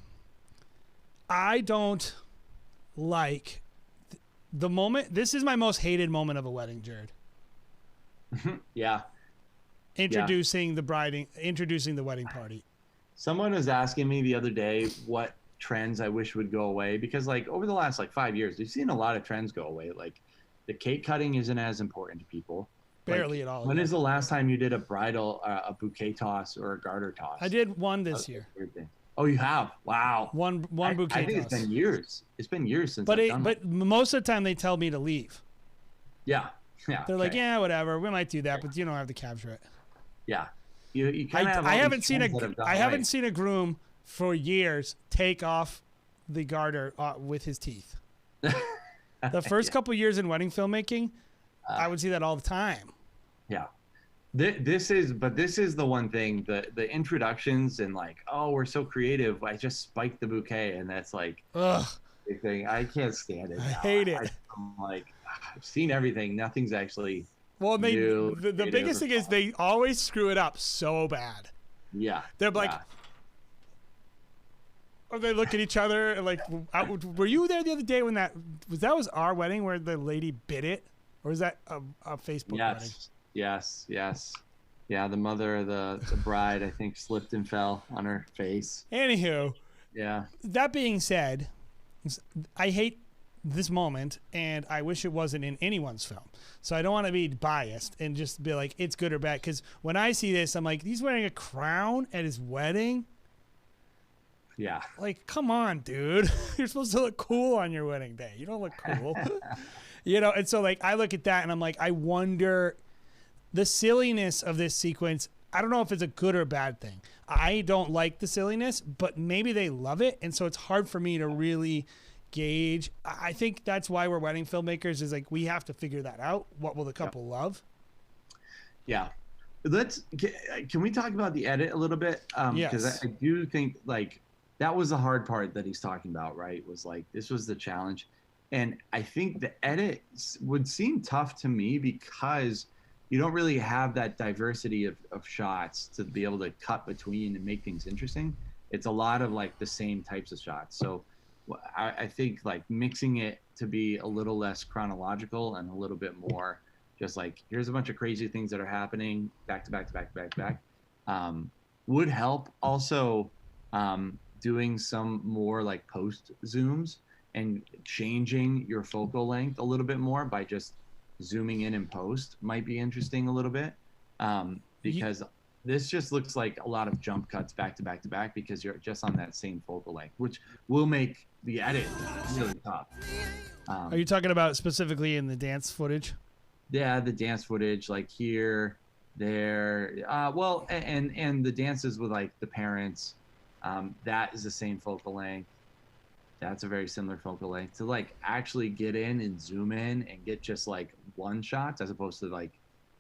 I don't like the moment. This is my most hated moment of a wedding, Jared. Yeah. Introducing the wedding party. Someone was asking me the other day what trends I wish would go away, because like over the last like 5 years, we've seen a lot of trends go away. Like the cake cutting isn't as important to people. Barely at all. When is the last time you did a bridal, a bouquet toss or a garter toss? I did one this year. Oh, you have? Wow. One bouquet I think toss. It's been years. It's been years since I've done but most of the time they tell me to leave. Yeah. They're like, yeah, whatever. We might do that, but you don't have to capture it. Yeah. You kind of have I haven't seen a groom for years take off the garter with his teeth. The first couple years in wedding filmmaking, I would see that all the time. Yeah. This is the one thing, the introductions and like, oh, we're so creative. I just spiked the bouquet, and that's like, ugh. everything. I can't stand it. I now. hate it. I'm like, I've seen everything. Nothing's actually. Well, new, the biggest thing is they always screw it up so bad. Yeah. They're like, or they look at each other and like, were you there the other day when that was our wedding where the lady bit it, or was that a Facebook wedding? Yes. Yeah, the mother of the bride, I think, slipped and fell on her face. Anywho, yeah. That being said, I hate this moment, and I wish it wasn't in anyone's film. So I don't want to be biased and just be like, it's good or bad. Because when I see this, I'm like, he's wearing a crown at his wedding? Yeah. Like, come on, dude. You're supposed to look cool on your wedding day. You don't look cool. And so, like, I look at that, and I'm like, I wonder the silliness of this sequence. I don't know if it's a good or bad thing. I don't like the silliness, but maybe they love it. And so it's hard for me to really gauge. I think that's why we're wedding filmmakers, is like, we have to figure that out. What will the couple love? Yeah. Can we talk about the edit a little bit? Because I do think, like, that was the hard part that he's talking about, right? Was like, this was the challenge. And I think the edit would seem tough to me because you don't really have that diversity of shots to be able to cut between and make things interesting. It's a lot of like the same types of shots. So I think like mixing it to be a little less chronological and a little bit more just like, here's a bunch of crazy things that are happening back to back to back to back to back, would help. Also, doing some more like post zooms and changing your focal length a little bit more by just zooming in post might be interesting a little bit, because this just looks like a lot of jump cuts back to back to back because you're just on that same focal length, which will make the edit really tough. Are you talking about specifically in the dance footage? Yeah, the dance footage, like here, there, well, and the dances with like the parents, that is the same focal length. That's a very similar focal length. To like actually get in and zoom in and get just like one shot as opposed to like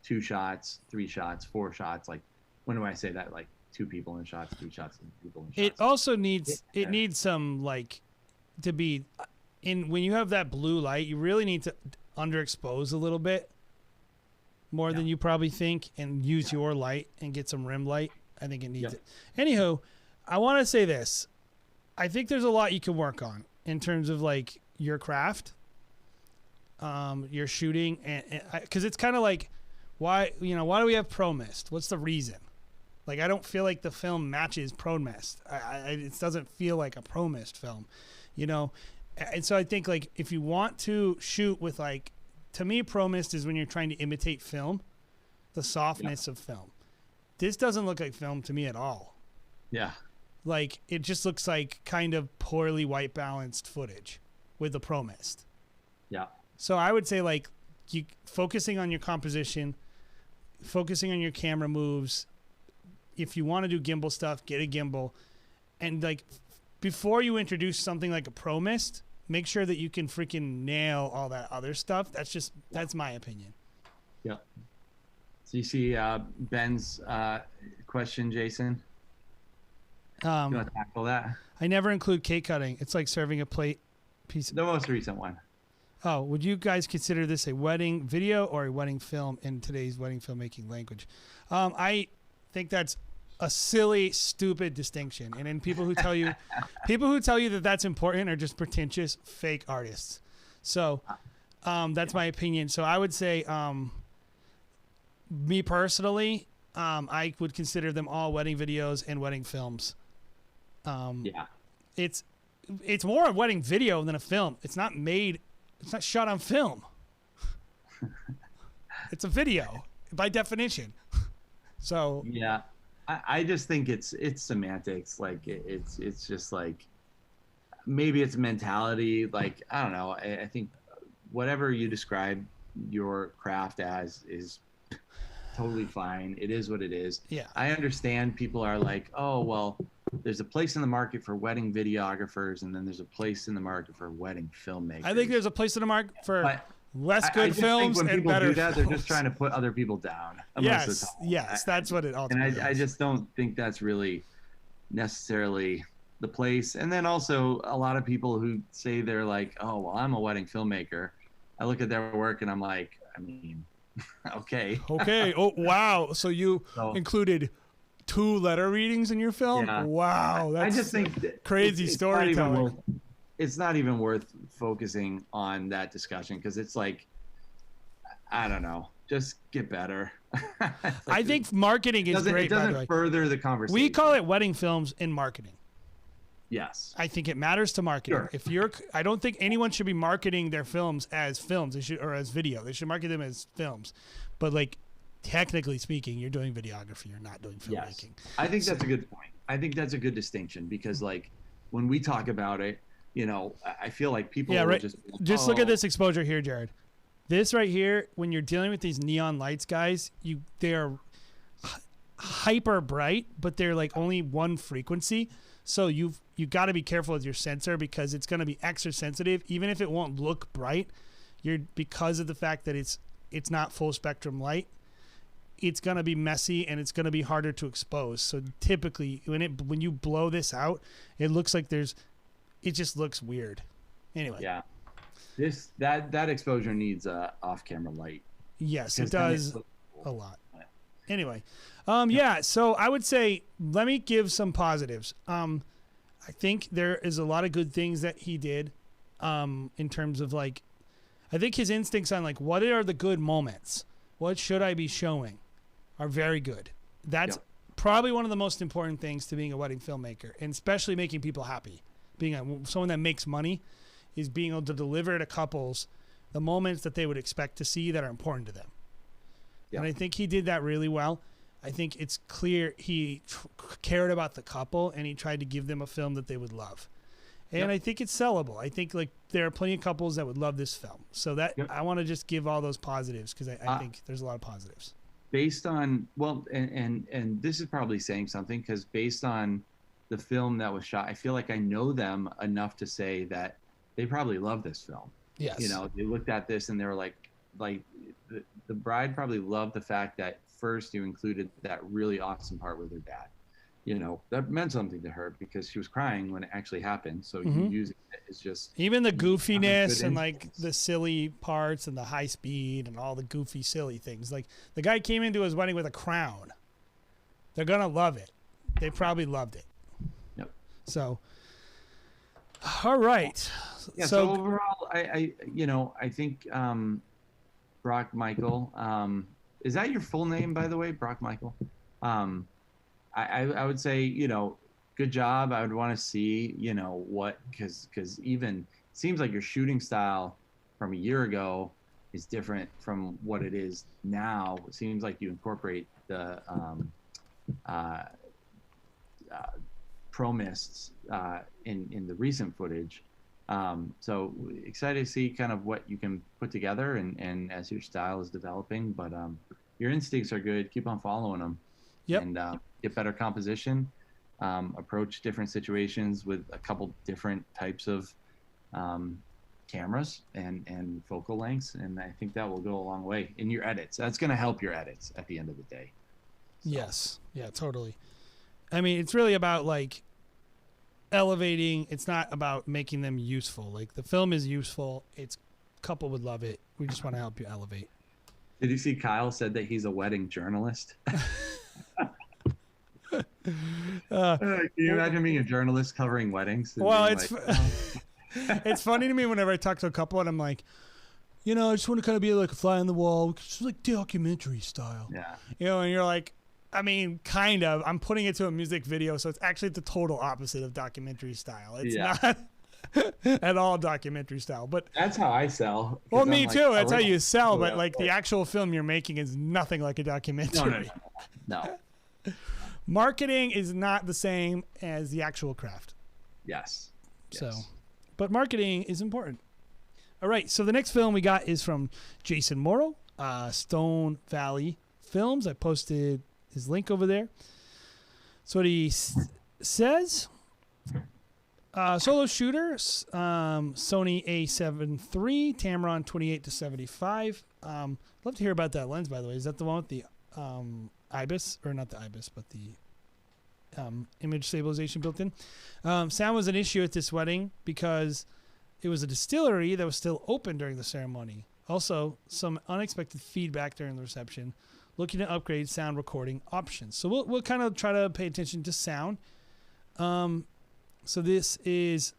2 shots, 3 shots, 4 shots. Like, when do I say that? Like 2 people in shots, 3 shots, and people in shots. It also needs needs some like to be in when you have that blue light. You really need to underexpose a little bit more than you probably think, and use your light and get some rim light. I think it needs it. Anywho, I want to say this. I think there's a lot you can work on in terms of like your craft, your shooting, and because it's kind of like, why do we have Pro Mist? What's the reason? Like, I don't feel like the film matches Pro Mist. It doesn't feel like a Pro Mist film, and so I think like if you want to shoot with like, to me, Pro Mist is when you're trying to imitate film, the softness of film. This doesn't look like film to me at all. Yeah. Like, it just looks like kind of poorly white balanced footage with the Pro Mist. Yeah. So I would say like you focusing on your composition, focusing on your camera moves. If you want to do gimbal stuff, get a gimbal. And like before you introduce something like a Pro Mist, make sure that you can freaking nail all that other stuff. That's my opinion. Yeah. So you see Ben's question, Jason? You want to tackle that? I never include cake cutting. It's like serving a plate piece. The most recent one. Oh, would you guys consider this a wedding video or a wedding film in today's wedding filmmaking language? I think that's a silly, stupid distinction. And then people who tell you that that's important are just pretentious, fake artists. So that's my opinion. So I would say, me personally, I would consider them all wedding videos and wedding films. It's more a wedding video than a film. It's not shot on film. It's a video by definition. So yeah, I just think it's semantics. Like it's just like, maybe it's mentality. Like, I don't know. I think whatever you describe your craft as is totally fine. It is what it is. Yeah. I understand people are like, oh, well, there's a place in the market for wedding videographers, and then there's a place in the market for wedding filmmakers. I think there's a place in the market for less good films and better do that, films. they're just trying to put other people down. Yes, that's what it ultimately is. And I just don't think that's really necessarily the place. And then also a lot of people who say they're like, oh, well, I'm a wedding filmmaker. I look at their work and I'm like, I mean, okay. Okay. Oh, wow. So you included 2 letter readings in your film? Yeah. Wow. That's I just think crazy storytelling. It's not even worth focusing on that discussion because it's like, I don't know, just get better. I think marketing is great. It doesn't further the conversation. We call it wedding films in marketing. Yes. I think it matters to marketing. Sure. I don't think anyone should be marketing their films as films. They should, or as video. They should market them as films. But like, technically speaking, you're doing videography. You're not doing filmmaking. Yes. I think that's a good point. I think that's a good distinction because like when we talk about it, you know, I feel like people will just look at this exposure here, Jared. This right here, when you're dealing with these neon lights, guys, they're hyper bright, but they're like only one frequency. So you got to be careful with your sensor because it's going to be extra sensitive, even if it won't look bright. Because of the fact that it's not full spectrum light, it's going to be messy and it's going to be harder to expose. So typically, when you blow this out, it looks like it just looks weird. Anyway. Yeah. That exposure needs off-camera light. Yes, it does a lot. Anyway, so I would say let me give some positives. I think there is a lot of good things that he did in terms of like, I think his instincts on like what are the good moments, what should I be showing, are very good. That's probably one of the most important things to being a wedding filmmaker, and especially making people happy. Being someone that makes money is being able to deliver to couples the moments that they would expect to see that are important to them. And I think he did that really well. I think it's clear he cared about the couple and he tried to give them a film that they would love. And I think it's sellable. I think like there are plenty of couples that would love this film. So that I want to just give all those positives because I think there's a lot of positives. Based on, well, and this is probably saying something because based on the film that was shot, I feel like I know them enough to say that they probably love this film. Yes. You know, they looked at this and they were like the bride probably loved the fact that first you included that really awesome part with her dad. You know, that meant something to her because she was crying when it actually happened. So you using it is just even the goofiness and like the silly parts and the high speed and all the goofy, silly things. Like the guy came into his wedding with a crown. They're gonna love it. They probably loved it. Yep. So, all right. Yeah. So overall, I think Brock Michael. Is that your full name, by the way, Brock Michael? I would say, you know, good job. I would want to see, you know, because even it seems like your shooting style from a year ago is different from what it is now. It seems like you incorporate the pro mists in the recent footage. So excited to see kind of what you can put together and as your style is developing, but your instincts are good. Keep on following them. Yep. And get better composition, approach different situations with a couple different types of cameras and focal lengths. And I think that will go a long way in your edits. That's going to help your edits at the end of the day. So. Yes. Yeah, totally. I mean, it's really about like elevating. It's not about making them useful. Like the film is useful. Couple would love it. We just want to help you elevate. Did you see Kyle said that he's a wedding journalist? Can you imagine being a journalist covering weddings? Well, it's it's funny to me whenever I talk to a couple and I'm like, you know, I just want to kind of be like a fly on the wall, just like documentary style. Yeah. You know, and you're like, I mean, kind of. I'm putting it to a music video, so it's actually the total opposite of documentary style. It's not at all documentary style, but that's how I sell. Well, me too. That's how you sell, but like the actual film you're making is nothing like a documentary. No. Marketing is not the same as the actual craft. Yes. So, but marketing is important. All right. So the next film we got is from Jason Morrow, Stone Valley Films. I posted his link over there. So what he says, solo shooter, Sony A7 III, Tamron 28-75. Love to hear about that lens, by the way. Is that the one with the IBIS, or not the IBIS, but the image stabilization built in. Sound was an issue at this wedding because it was a distillery that was still open during the ceremony. Also, some unexpected feedback during the reception. Looking to upgrade sound recording options. So we'll kind of try to pay attention to sound. So this is,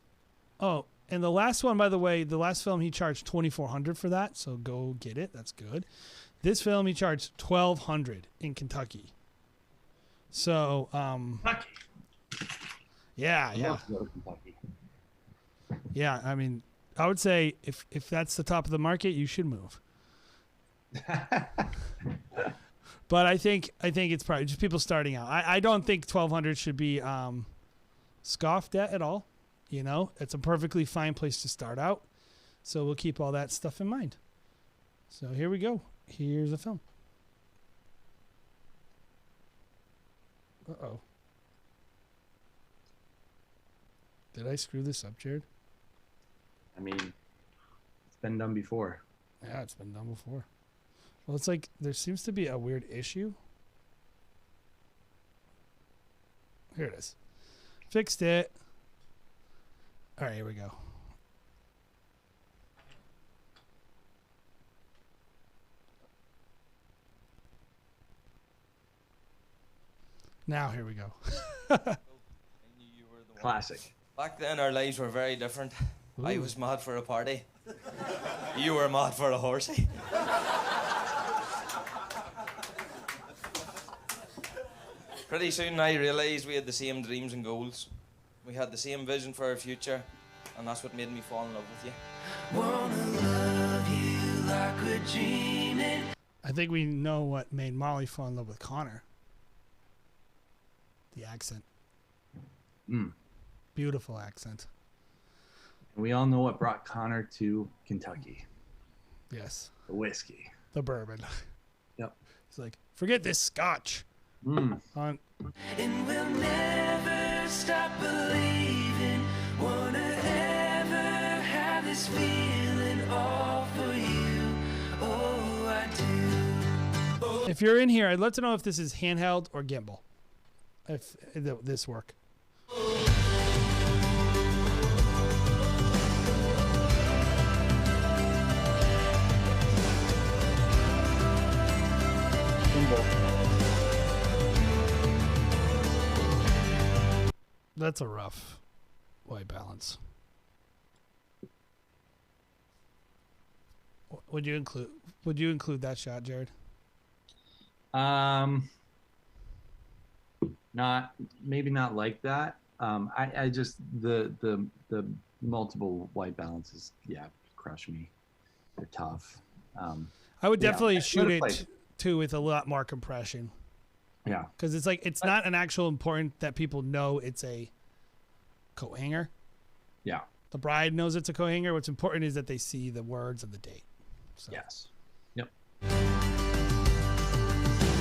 and the last one, by the way, the last film he charged $2,400 for that. So go get it. That's good. This film he charged $1,200 in Kentucky. So yeah. Yeah, I mean, I would say if that's the top of the market, you should move. But I think it's probably just people starting out. I don't think $1,200 should be scoffed at all. You know, it's a perfectly fine place to start out. So we'll keep all that stuff in mind. So here we go. Here's the film. Uh-oh. Did I screw this up, Jared? I mean, it's been done before. Yeah, it's been done before. Well, it's like there seems to be a weird issue. Here it is. Fixed it. All right, here we go. Now, here we go. Classic. Back then, our lives were very different. Ooh. I was mad for a party. You were mad for a horsey. Pretty soon, I realised we had the same dreams and goals. We had the same vision for our future, and that's what made me fall in love with you. Wanna love you like we're dreaming. I think we know what made Molly fall in love with Connor. The accent. Beautiful accent. We all know what brought Connor to Kentucky. Yes. The whiskey. The bourbon. Yep. He's like, forget this scotch. And we'll never stop believing. Wanna ever have this feeling all for you. Oh, I do. Oh. If you're in here, I'd love to know if this is handheld or gimbal. If this work. That's a rough white balance. Would you include that shot, Jared? Maybe not like that. I just the multiple white balances, crush me. They're tough. I would definitely shoot it too with a lot more compression. Yeah, because it's like it's not an actual important that people know it's a coat hanger. Yeah, the bride knows it's a coat hanger. What's important is that they see the words and the date. So. Yes. Yep.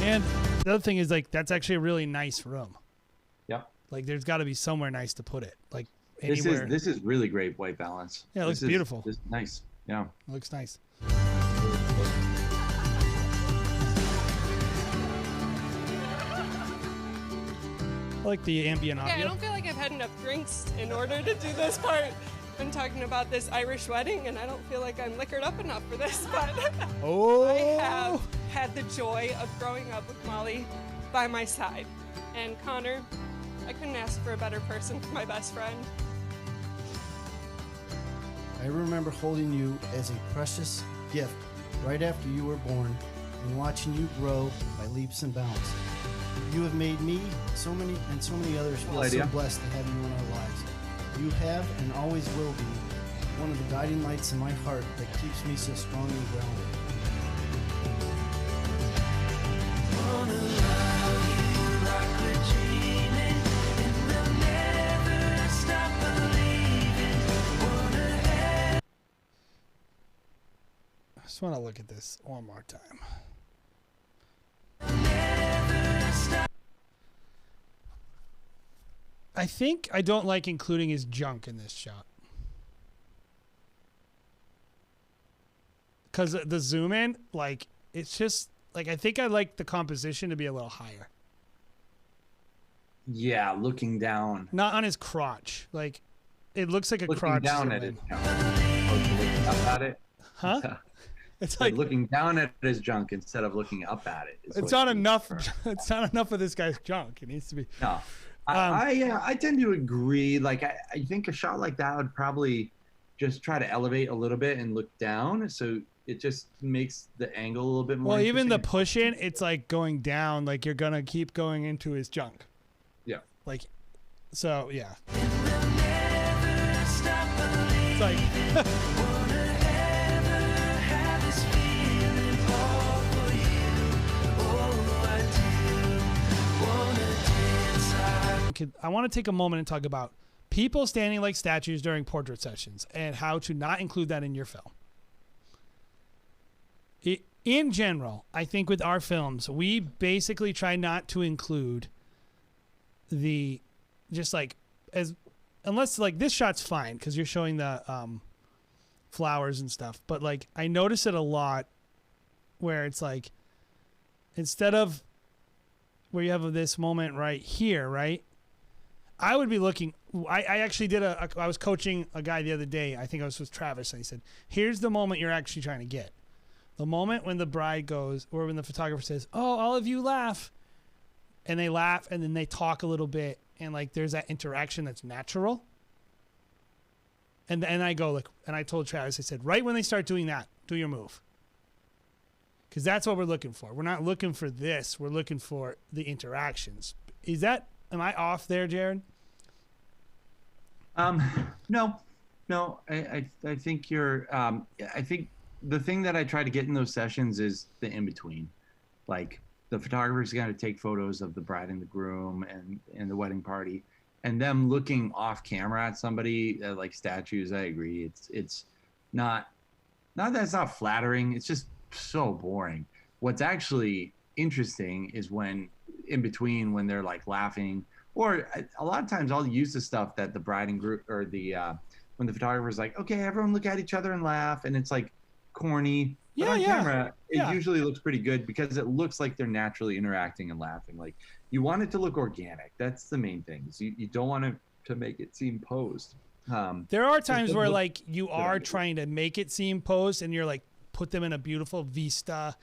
And the other thing is like that's actually a really nice room. Yep. Like there's got to be somewhere nice to put it. Like anywhere. This is really great white balance. Yeah, it looks beautiful. This is nice. Yeah. It looks nice. I like the ambient audio. I don't feel like I've had enough drinks in order to do this part. I'm talking about this Irish wedding, and I don't feel like I'm liquored up enough for this, but I have had the joy of growing up with Molly by my side. And Connor, I couldn't ask for a better person for my best friend. I remember holding you as a precious gift right after you were born and watching you grow by leaps and bounds. You have made me, so many others feel so blessed to have you in our lives. You have and always will be one of the guiding lights in my heart that keeps me so strong and grounded. I just want to look at this one more time. I think I don't like including his junk in this shot. Because the zoom in, like, it's just, like, I think I like the composition to be a little higher. Yeah, looking down. Not on his crotch. Like, it looks like a Looking crotch. down at his junk. Looking up at it. Huh? It's like looking down at his junk instead of looking up at it. It's not enough. It's not enough of this guy's junk. It needs to be. No. I tend to agree. Like, I think a shot like that would probably just try to elevate a little bit and look down. So it just makes the angle a little bit more. Well, even the push in, it's like going down. Like you're going to keep going into his junk. Yeah. Like, so, yeah. It's like. I want to take a moment and talk about people standing like statues during portrait sessions and how to not include that in your film. In general, I think with our films, we basically try not to include the just like unless like this shot's fine because you're showing the flowers and stuff. But like I notice it a lot where it's like instead of where you have this moment right here, right? I would be looking. I actually did I was coaching a guy the other day. I think I was with Travis, and he said, "Here's the moment you're actually trying to get. The moment when the bride goes, or when the photographer says, "Oh, all of you laugh," and they laugh, and then they talk a little bit, and like there's that interaction that's natural. And I go like, and I told Travis, I said, right when they start doing that, do your move, because that's what we're looking for. We're not looking for this. We're looking for the interactions. Is that? Am I off there, Jared? No. I think you're. I think the thing that I try to get in those sessions is the in between, like the photographer's going to take photos of the bride and the groom and the wedding party, and them looking off camera at somebody like statues. I agree. It's not that it's not flattering. It's just so boring. What's actually interesting is when in between, when they're like laughing, or a lot of times I'll use the stuff that the bride and group or the when the photographer's like, okay, everyone look at each other and laugh, and it's like corny. But on camera, it usually looks pretty good because it looks like they're naturally interacting and laughing. Like you want it to look organic. That's the main thing. You don't want to make it seem posed. There are times where like you are trying to make it seem posed, and you're like put them in a beautiful vista,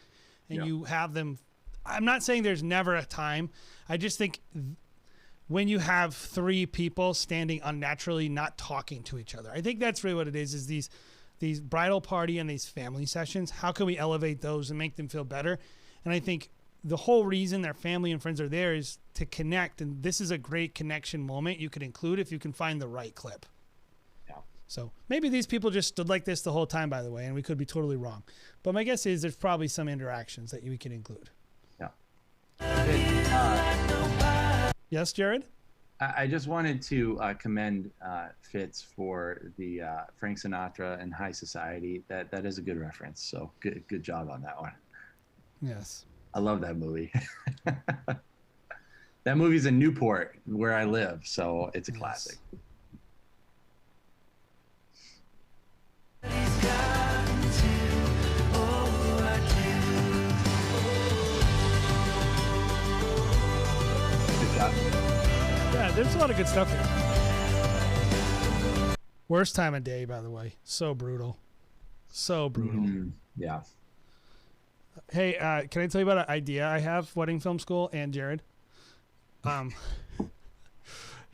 and you have them. I'm not saying there's never a time. I just think when you have three people standing unnaturally, not talking to each other, I think that's really what it is these bridal party and these family sessions. How can we elevate those and make them feel better? And I think the whole reason their family and friends are there is to connect. And this is a great connection moment you could include if you can find the right clip. Yeah. So maybe these people just stood like this the whole time, by the way, and we could be totally wrong. But my guess is there's probably some interactions that we can include. Yes, Jared? I just wanted to commend Fitz for the Frank Sinatra and High Society. That is a good reference. So good job on that one. Yes. I love that movie. That movie's in Newport, where I live, so it's a classic. Yeah, there's a lot of good stuff here. Worst time of day, by the way. So brutal. So brutal. Yeah. Hey, can I tell you about an idea I have, Wedding Film School and Jared?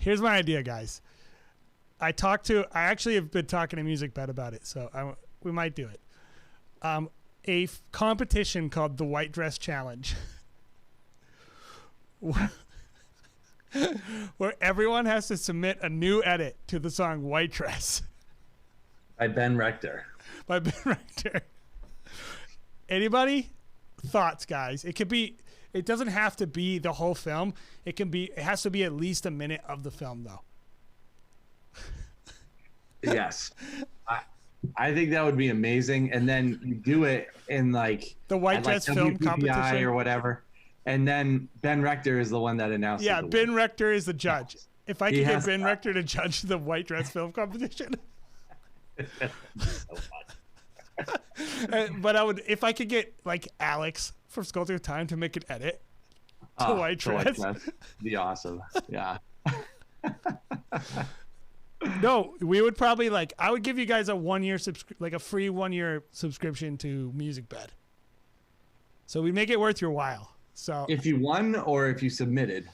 Here's my idea, guys. I actually have been talking to MusicBed about it, so we might do it. A competition called the White Dress Challenge. Where everyone has to submit a new edit to the song White Dress. By Ben Rector. Anybody? Thoughts, guys? It doesn't have to be the whole film. It has to be at least a minute of the film, though. Yes. I think that would be amazing. And then you do it in like the White Dress film competition or whatever. And then Ben Rector is the one that announced. Yeah, Ben Rector is the judge. If I could get Ben Rector to judge the White Dress film competition. So fun. But if I could get like Alex from Sculpture of Time to make an edit, The white dress. Be awesome. Yeah. No, we would probably I would give you guys a 1 year a free 1 year subscription to MusicBed. So we make it worth your while. So if you won or if you submitted,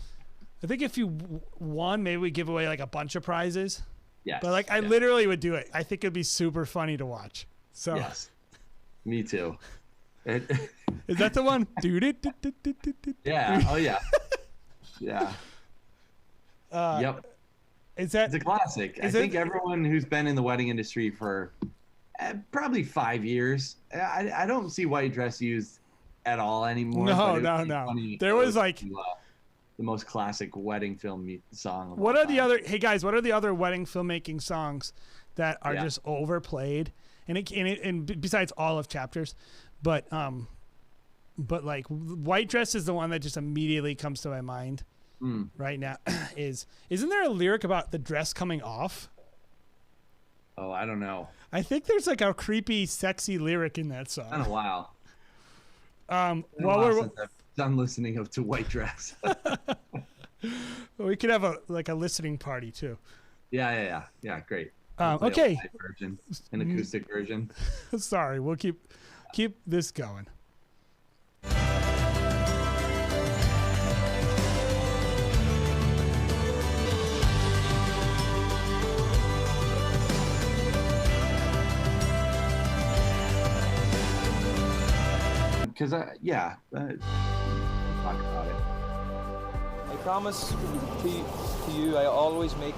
I think if you won, maybe we give away a bunch of prizes. Yes. But I literally would do it. I think it'd be super funny to watch. So yes, me too. Is that the one? Yeah. Oh yeah. Yeah. Yep. Is that? It's a classic. I think everyone who's been in the wedding industry for probably 5 years, I don't see white dress used at all anymore. No. There was the most classic wedding film song. What are the other? Hey guys, what are the other wedding filmmaking songs that are just overplayed? And besides all of Chapters, but white dress is the one that just immediately comes to my mind right now. Isn't there a lyric about the dress coming off? Oh, I don't know. I think there's a creepy, sexy lyric in that song. Kind of wow. While we're done listening to white dress. We could have a listening party too. Yeah. Great. Okay. Version, an acoustic version. Sorry, we'll keep this going. Because talk about it. I promise to you, I always make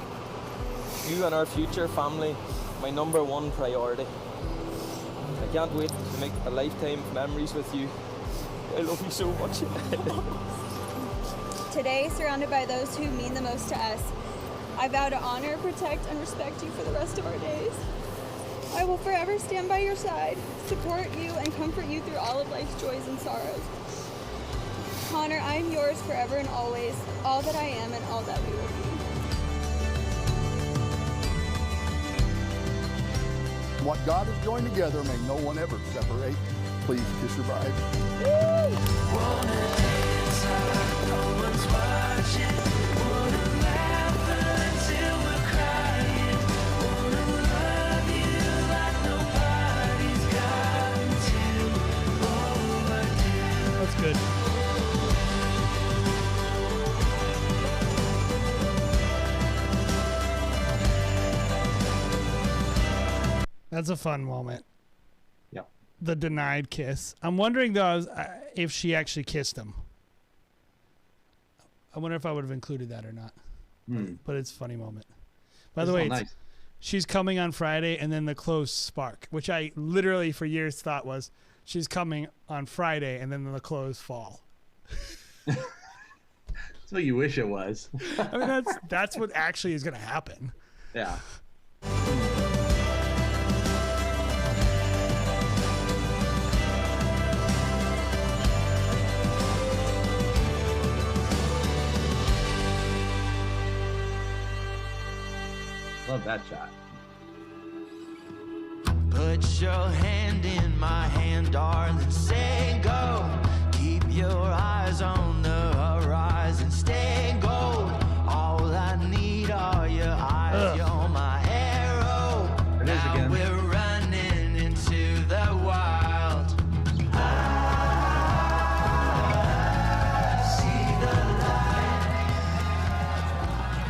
you and our future family my #1 priority. I can't wait to make a lifetime of memories with you. I love you so much. Today, surrounded by those who mean the most to us, I vow to honor, protect, and respect you for the rest of our days. I will forever stand by your side, support you, and comfort you through all of life's joys and sorrows. Connor, I am yours forever and always, all that I am and all that we will be. What God has joined together, may no one ever separate. Please kiss your bride. That's good. That's a fun moment. Yep. The denied kiss. I'm wondering though if she actually kissed him. I wonder if I would have included that or not. But it's a funny moment. By the way, nice. She's coming on Friday, and then the clothes spark, which I literally for years thought was she's coming on Friday, and then the clothes fall. That's what you wish it was. I mean, that's what actually is going to happen. Yeah. Love that shot. Put your hand in my hand, darling, say go. Keep your eyes on the horizon, stay gold. All I need are your eyes, you're my arrow. Now we're running into the wild. I see the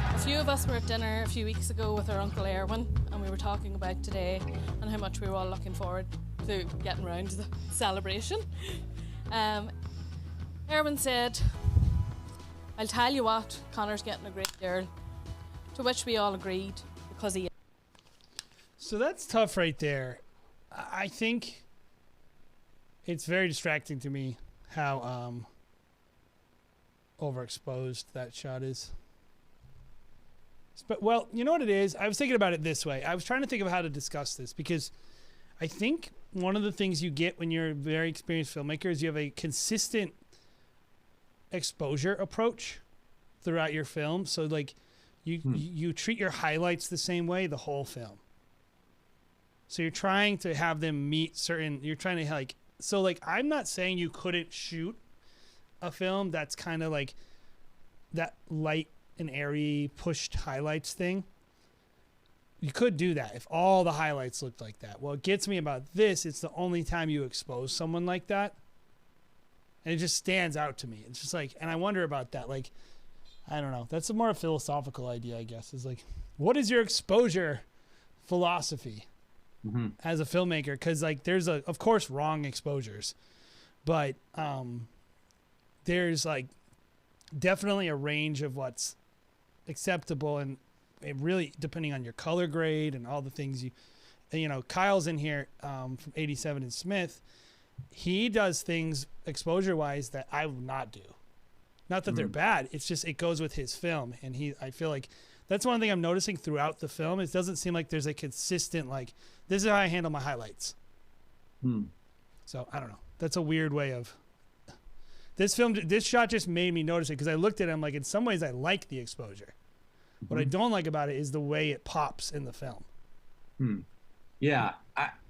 light. A few of us were at dinner a few weeks ago with our Uncle Erwin, and we were talking about today and how much we were all looking forward to getting round to the celebration. Erwin said, "I'll tell you what, Connor's getting a great girl," to which we all agreed because he. So that's tough right there. I think it's very distracting to me how overexposed that shot is. But, well, you know what it is? I was thinking about it this way. I was trying to think of how to discuss this because I think one of the things you get when you're a very experienced filmmaker is you have a consistent exposure approach throughout your film. So, like, you treat your highlights the same way the whole film. So you're trying to have them meet certain... You're trying to, like... So, like, I'm not saying you couldn't shoot a film that's kind of like that light and airy pushed highlights thing. You could do that if all the highlights looked like that. What gets me about this, it's the only time you expose someone like that. And it just stands out to me. It's just like, and I wonder about that. Like, I don't know. That's a more philosophical idea, I guess. Is like, what is your exposure philosophy as a filmmaker? Because like, there's of course, wrong exposures, but there's like definitely a range of what's acceptable, and it really depending on your color grade and all the things you know. Kyle's in here from 87 and Smith. He does things exposure wise that I would not do. Not that they're bad. It's just, it goes with his film. And I feel like that's one thing I'm noticing throughout the film. It doesn't seem like there's a consistent, like, this is how I handle my highlights. So I don't know. That's a weird way of this shot just made me notice it. Cause I looked at him like, in some ways I like the exposure. What I don't like about it is the way it pops in the film. Yeah,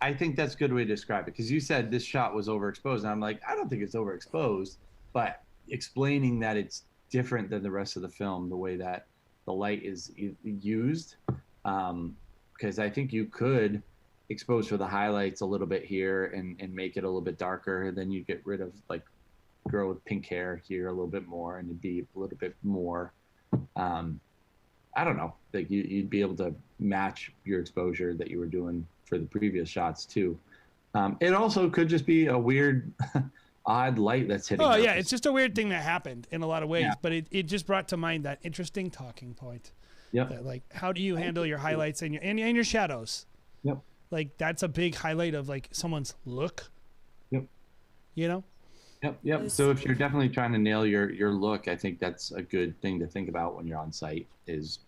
I think that's a good way to describe it, because you said this shot was overexposed, and I'm like, I don't think it's overexposed, but explaining that it's different than the rest of the film, the way that the light is used, because I think you could expose for the highlights a little bit here and make it a little bit darker, then you get rid of like girl with pink hair here a little bit more, and it'd be a little bit more I don't know, like you'd be able to match your exposure that you were doing for the previous shots too. It also could just be a weird, odd light that's hitting. Oh yeah, it's just a weird thing that happened in a lot of ways, but it just brought to mind that interesting talking point. Yep. Like, how do you handle your highlights and your shadows? Yep. Like that's a big highlight of like someone's look. Yep. You know. Yep. So if you're definitely trying to nail your look, I think that's a good thing to think about when you're on site is,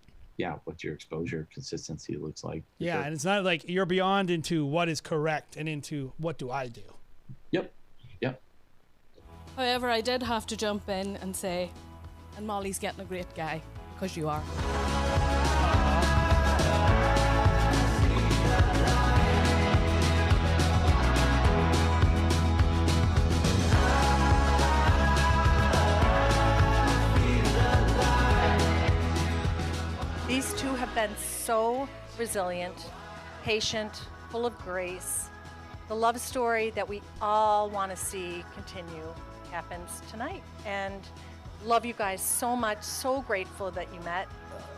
what your exposure consistency looks like. Yeah, and it's not like you're beyond into what is correct and into what do I do. Yep. However, I did have to jump in and say, and Molly's getting a great guy, because you are. These two have been so resilient, patient, full of grace. The love story that we all want to see continue happens tonight. And love you guys so much, so grateful that you met.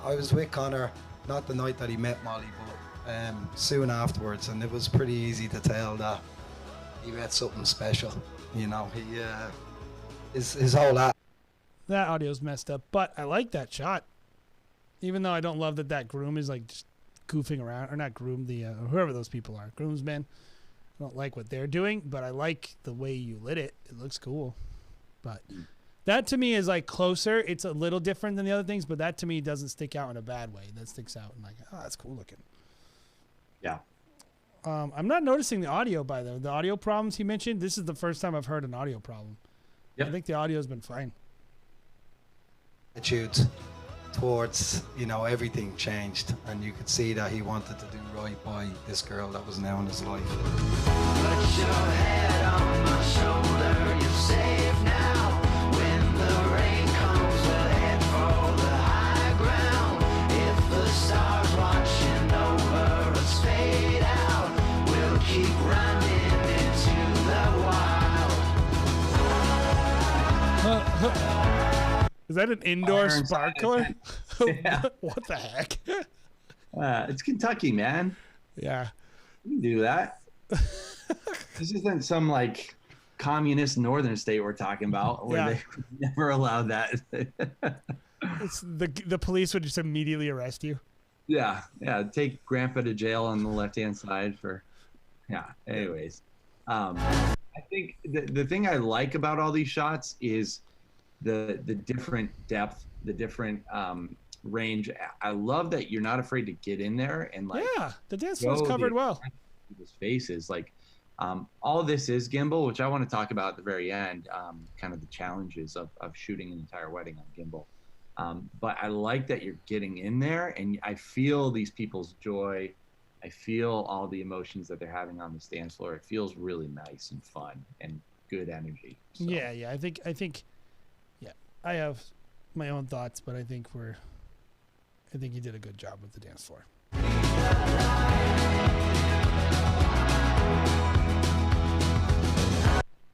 I was with Connor, not the night that he met Molly, but soon afterwards, and it was pretty easy to tell that he met something special. You know, he his whole that audio's messed up, but I like that shot. Even though I don't love that groom is like just goofing around, or not groom, the whoever those people are, groomsmen. I don't like what they're doing, but I like the way you lit it. It looks cool. But that to me is like closer. It's a little different than the other things, but that to me doesn't stick out in a bad way. That sticks out in like, oh, that's cool looking. Yeah. I'm not noticing the audio by the audio problems he mentioned. This is the first time I've heard an audio problem. Yep. I think the audio's been fine. Attitudes towards, everything changed, and you could see that he wanted to do right by this girl that was now in his life. Put your head on my shoulder, you're safe now. When the rain comes, we'll head for the high ground. If the stars watching over us fade out, we'll keep running into the wild. Is that an indoor Fire sparkler? Yeah. What the heck? It's Kentucky, man. Yeah. You can do that. This isn't some like communist northern state we're talking about where they never allowed that. It's the police would just immediately arrest you. Yeah. Take grandpa to jail on the left-hand side for, anyways. I think the thing I like about all these shots is the different depth, the different range. I love that you're not afraid to get in there and like, the dance floor's covered well. People's faces, like all this is gimbal, which I want to talk about at the very end, kind of the challenges of shooting an entire wedding on gimbal. But I like that you're getting in there, and I feel these people's joy. I feel all the emotions that they're having on the dance floor. It feels really nice and fun and good energy. So. Yeah. I think I have my own thoughts, but I think you did a good job with the dance floor.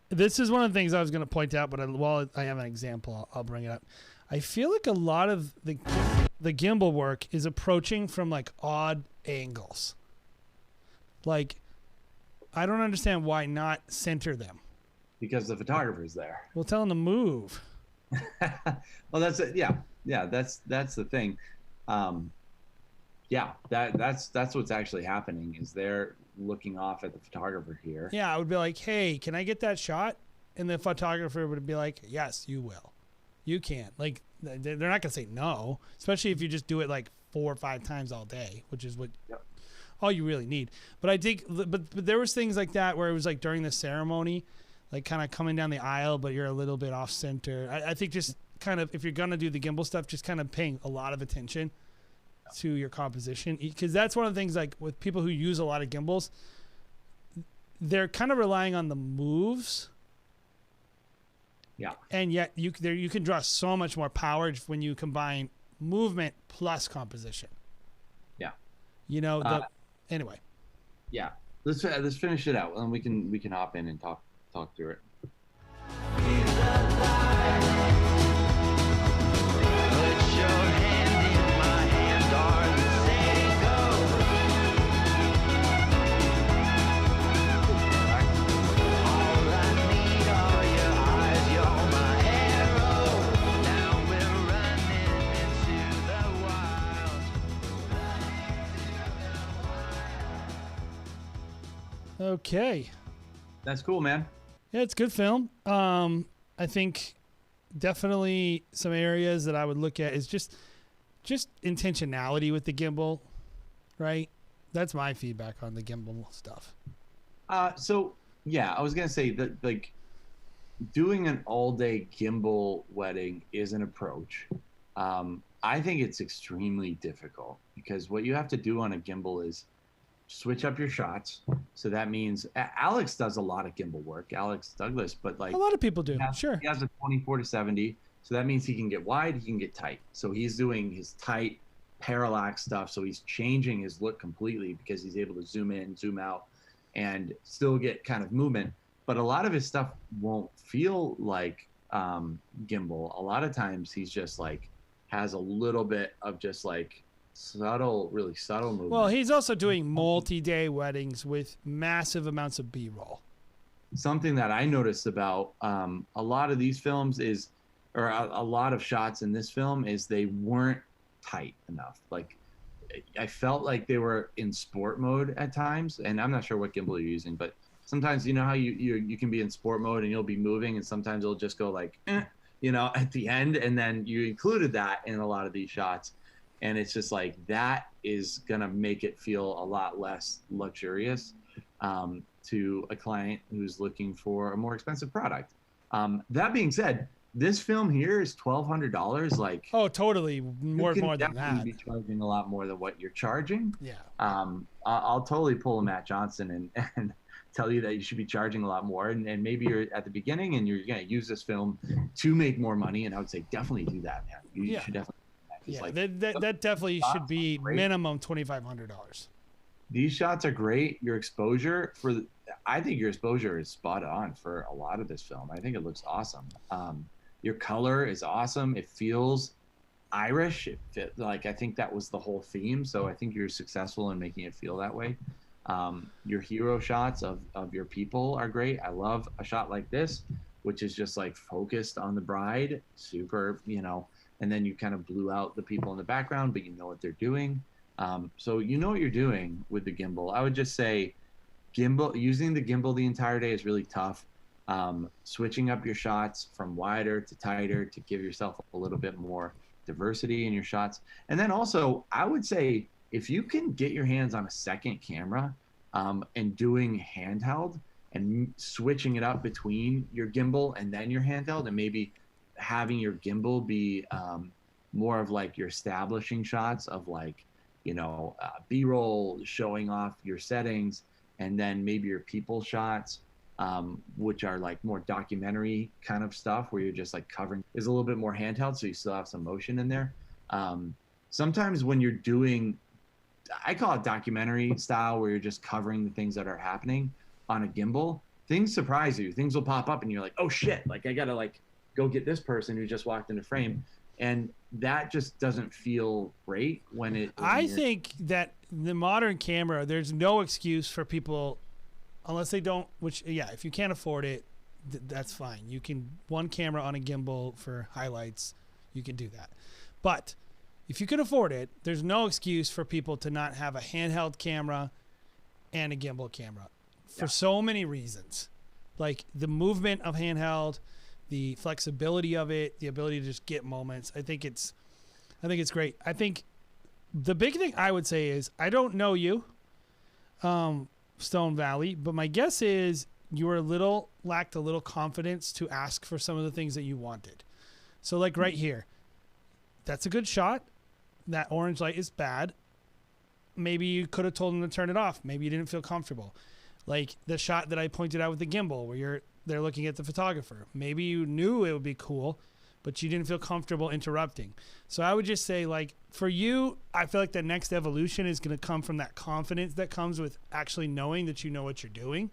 This is one of the things I was going to point out, but while I have an example, I'll bring it up. I feel like a lot of the gimbal work is approaching from like odd angles. Like, I don't understand why not center them. Because the photographer's there. Well, tell them to move. Well, that's it. Yeah. That's the thing. That's what's actually happening is they're looking off at the photographer here. Yeah, I would be like, hey, can I get that shot? And the photographer would be like, yes, you will. You can. Like, they're not going to say no, especially if you just do it like 4 or 5 times all day, which is what all you really need. But I think, but there was things like that where it was like during the ceremony, like kind of coming down the aisle, but you're a little bit off center. I think just kind of, if you're going to do the gimbal stuff, just kind of paying a lot of attention to your composition, because that's one of the things, like with people who use a lot of gimbals, they're kind of relying on the moves. Yeah. And yet you can draw so much more power when you combine movement plus composition. Yeah. You know, anyway. Yeah. Let's finish it out, and we can hop in and talk through it. Okay. That's cool, man. Yeah, it's a good film. I think definitely some areas that I would look at is just intentionality with the gimbal, right? That's my feedback on the gimbal stuff. So yeah, I was gonna say that like doing an all-day gimbal wedding is an approach. I think it's extremely difficult because what you have to do on a gimbal is switch up your shots. So that means Alex does a lot of gimbal work, Alex Douglas, but like a lot of people do. Sure. He has a 24-70. So that means he can get wide, he can get tight. So he's doing his tight parallax stuff. So he's changing his look completely because he's able to zoom in, zoom out, and still get kind of movement. But a lot of his stuff won't feel like gimbal. A lot of times he's just like has a little bit of just like really subtle movement. Well, he's also doing multi-day weddings with massive amounts of B-roll. Something that I noticed about a lot of these films is, or a lot of shots in this film is they weren't tight enough. Like I felt like they were in sport mode at times, and I'm not sure what gimbal you're using, but sometimes you know how you can be in sport mode and you'll be moving, and sometimes it'll just go like, at the end, and then you included that in a lot of these shots. And it's just like, that is going to make it feel a lot less luxurious to a client who's looking for a more expensive product. That being said, this film here is $1,200. Like, oh, totally more than that. Be charging a lot more than what you're charging. Yeah. I'll totally pull a Matt Johnson and tell you that you should be charging a lot more. And maybe you're at the beginning and you're going to use this film to make more money. And I would say definitely do that, man. You should definitely. Yeah, like, that definitely should be minimum $2,500. These shots are great. Your exposure I think your exposure is spot on for a lot of this film. I think it looks awesome. Your color is awesome. It feels Irish. I think that was the whole theme. So I think you're successful in making it feel that way. Your hero shots of your people are great. I love a shot like this, which is just like focused on the bride. Super, and then you kind of blew out the people in the background, but you know what they're doing. So you know what you're doing with the gimbal. I would just say using the gimbal the entire day is really tough. Switching up your shots from wider to tighter to give yourself a little bit more diversity in your shots. And then also, I would say if you can get your hands on a second camera and doing handheld and switching it up between your gimbal and then your handheld, and maybe having your gimbal be more of like your establishing shots of like, B-roll showing off your settings, and then maybe your people shots which are like more documentary kind of stuff where you're just like covering, is a little bit more handheld, so you still have some motion in there. Sometimes when you're doing, I call it documentary style, where you're just covering the things that are happening on a gimbal, things surprise you. Things will pop up and you're like, oh shit, like I gotta like go get this person who just walked into frame. And that just doesn't feel great when it. I think that the modern camera, there's no excuse for people, unless they don't, which, yeah, if you can't afford it, that's fine. You can, one camera on a gimbal for highlights, you can do that. But if you can afford it, there's no excuse for people to not have a handheld camera and a gimbal camera for so many reasons. Like the movement of handheld, the flexibility of it, the ability to just get moments. I think it's great. I think the big thing I would say is, I don't know you, Stone Valley, but my guess is you were lacked a little confidence to ask for some of the things that you wanted. So like right here, that's a good shot. That orange light is bad. Maybe you could have told them to turn it off. Maybe you didn't feel comfortable. Like the shot that I pointed out with the gimbal where they're looking at the photographer. Maybe you knew it would be cool, but you didn't feel comfortable interrupting. So I would just say, like, for you, I feel like the next evolution is going to come from that confidence that comes with actually knowing that you know what you're doing.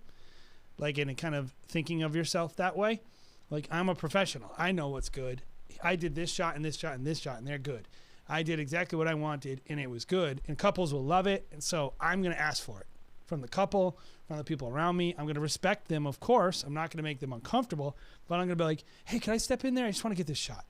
Like, and kind of thinking of yourself that way. Like, I'm a professional. I know what's good. I did this shot and this shot and this shot, and they're good. I did exactly what I wanted, and it was good. And couples will love it, and so I'm going to ask for it from the couple, from the people around me. I'm going to respect them, of course. I'm not going to make them uncomfortable, but I'm going to be like, hey, can I step in there? I just want to get this shot.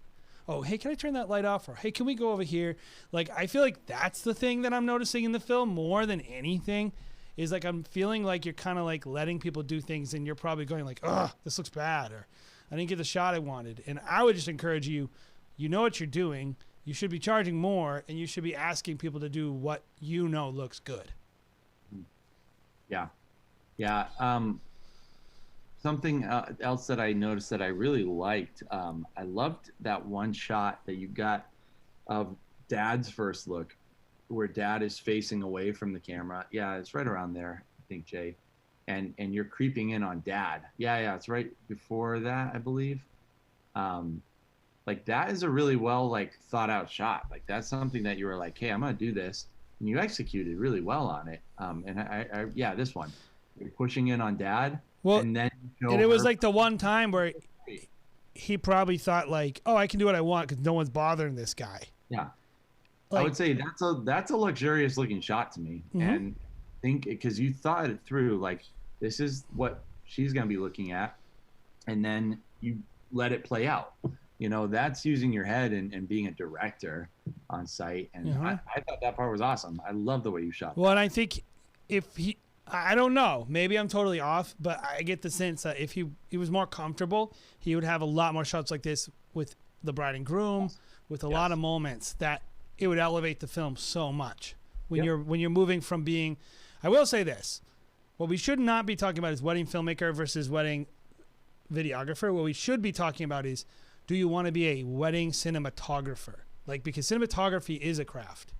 Oh, hey, can I turn that light off? Or, hey, can we go over here? Like, I feel like that's the thing that I'm noticing in the film more than anything, is like I'm feeling like you're kind of like letting people do things, and you're probably going like, ugh, this looks bad, or I didn't get the shot I wanted. And I would just encourage you, you know what you're doing. You should be charging more, and you should be asking people to do what you know looks good. Yeah. Yeah. Something else that I noticed that I really liked, I loved that one shot that you got of Dad's first look, where Dad is facing away from the camera. Yeah, it's right around there, I think, Jay. And you're creeping in on Dad. Yeah, it's right before that, I believe. Like, that is a really well, like, thought out shot. Like, that's something that you were like, hey, I'm gonna do this, and you executed really well on it. And I yeah, this one, you're pushing in on Dad. Well, and then it was like the one time where he probably thought like, oh, I can do what I want because no one's bothering this guy. Yeah. Like, I would say that's a luxurious looking shot to me. Mhm. And think, because you thought it through, like, this is what she's going to be looking at, and then you let it play out. You know, that's using your head and being a director on site. And Mhm. I thought that part was awesome. I love the way you shot Well, and I think if I don't know, maybe I'm totally off, but I get the sense that if he was more comfortable, he would have a lot more shots like this with the bride and groom, with a lot of moments that it would elevate the film so much. When you're moving from being, I will say this, what we should not be talking about is wedding filmmaker versus wedding videographer. What we should be talking about is, do you want to be a wedding cinematographer? Like, because cinematography is a craft.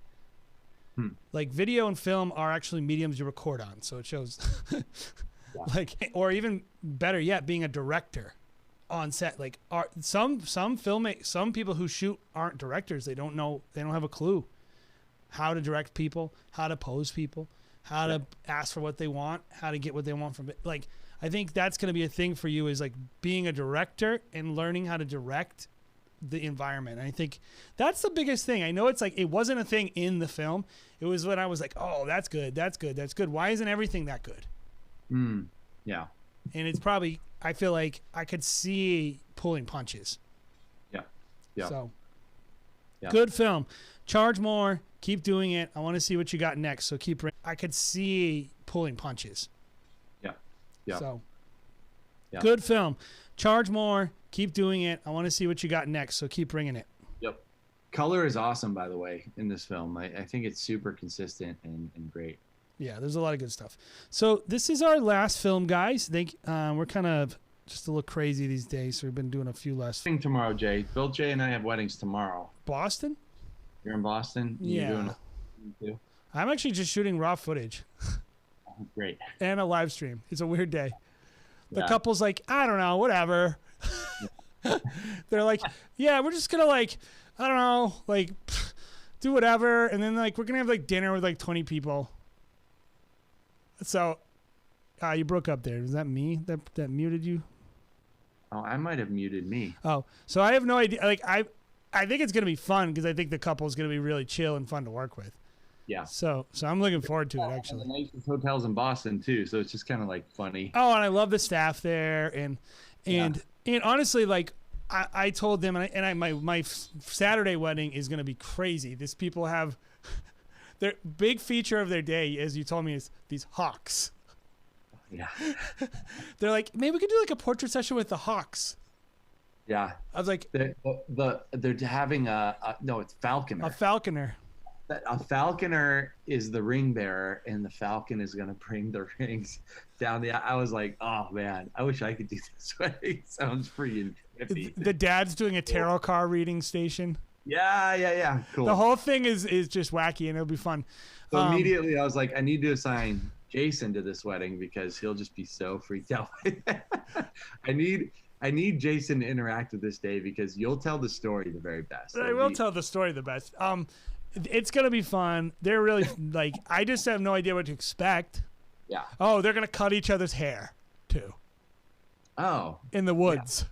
Like, video and film are actually mediums you record on, so it shows like, or even better yet, being a director on set. Like, some people who shoot aren't directors. They don't have a clue how to direct people, how to pose people, how to ask for what they want, how to get what they want from it. Like, I think that's going to be a thing for you, is like being a director and learning how to direct the environment. And I think that's the biggest thing. I know it's like, it wasn't a thing in the film. It was when I was like, oh, that's good. That's good. That's good. Why isn't everything that good? Yeah. And it's probably, I feel like I could see pulling punches. Yeah. So Yeah. good film. Charge more. Keep doing it. I want to see what you got next. So I could see pulling punches. Yeah. So Yeah. good film. Charge more. Keep doing it. I want to see what you got next. So keep bringing it. Yep. Color is awesome, by the way, in this film. I think it's super consistent and great. Yeah, there's a lot of good stuff. So this is our last film, guys. We're kind of just a little crazy these days, so we've been doing a few less. Tomorrow, Jay. Bill, Jay, and I have weddings tomorrow. Boston? You're in Boston? Yeah. You're doing it too? I'm actually just shooting raw footage. Great. And a live stream. It's a weird day. The Yeah. couple's like, I don't know, whatever. They're like, yeah, we're just gonna like, I don't know, like do whatever, and then like we're gonna have like dinner with like 20 people. So you broke up there. Was that me that muted you? Oh, I might have muted me. Oh, so I have no idea. Like I think it's gonna be fun because I think the couple is gonna be really chill and fun to work with. Yeah. So I'm looking forward to it actually. The nicest hotels in Boston too, so it's just kind of like funny. Oh, and I love the staff there, and honestly, like I told them, my Saturday wedding is gonna be crazy. These people have their big feature of their day, as you told me, is these hawks. Yeah. They're like, maybe we could do like a portrait session with the hawks. Yeah. I was like, they're having it's falconer. A falconer. A falconer is the ring bearer, and the falcon is gonna bring the rings down the. I was like, oh man, I wish I could do this wedding. Sounds pretty trippy. The dad's doing a tarot card reading station. Yeah. Cool. The whole thing is just wacky, and it'll be fun. So immediately I was like, I need to assign Jason to this wedding because he'll just be so freaked out. I need Jason to interact with this day because you'll tell the story the very best. I will tell the story the best. It's gonna be fun. They're really like, I just have no idea what to expect. Yeah. Oh, they're gonna cut each other's hair too. Oh. In the woods.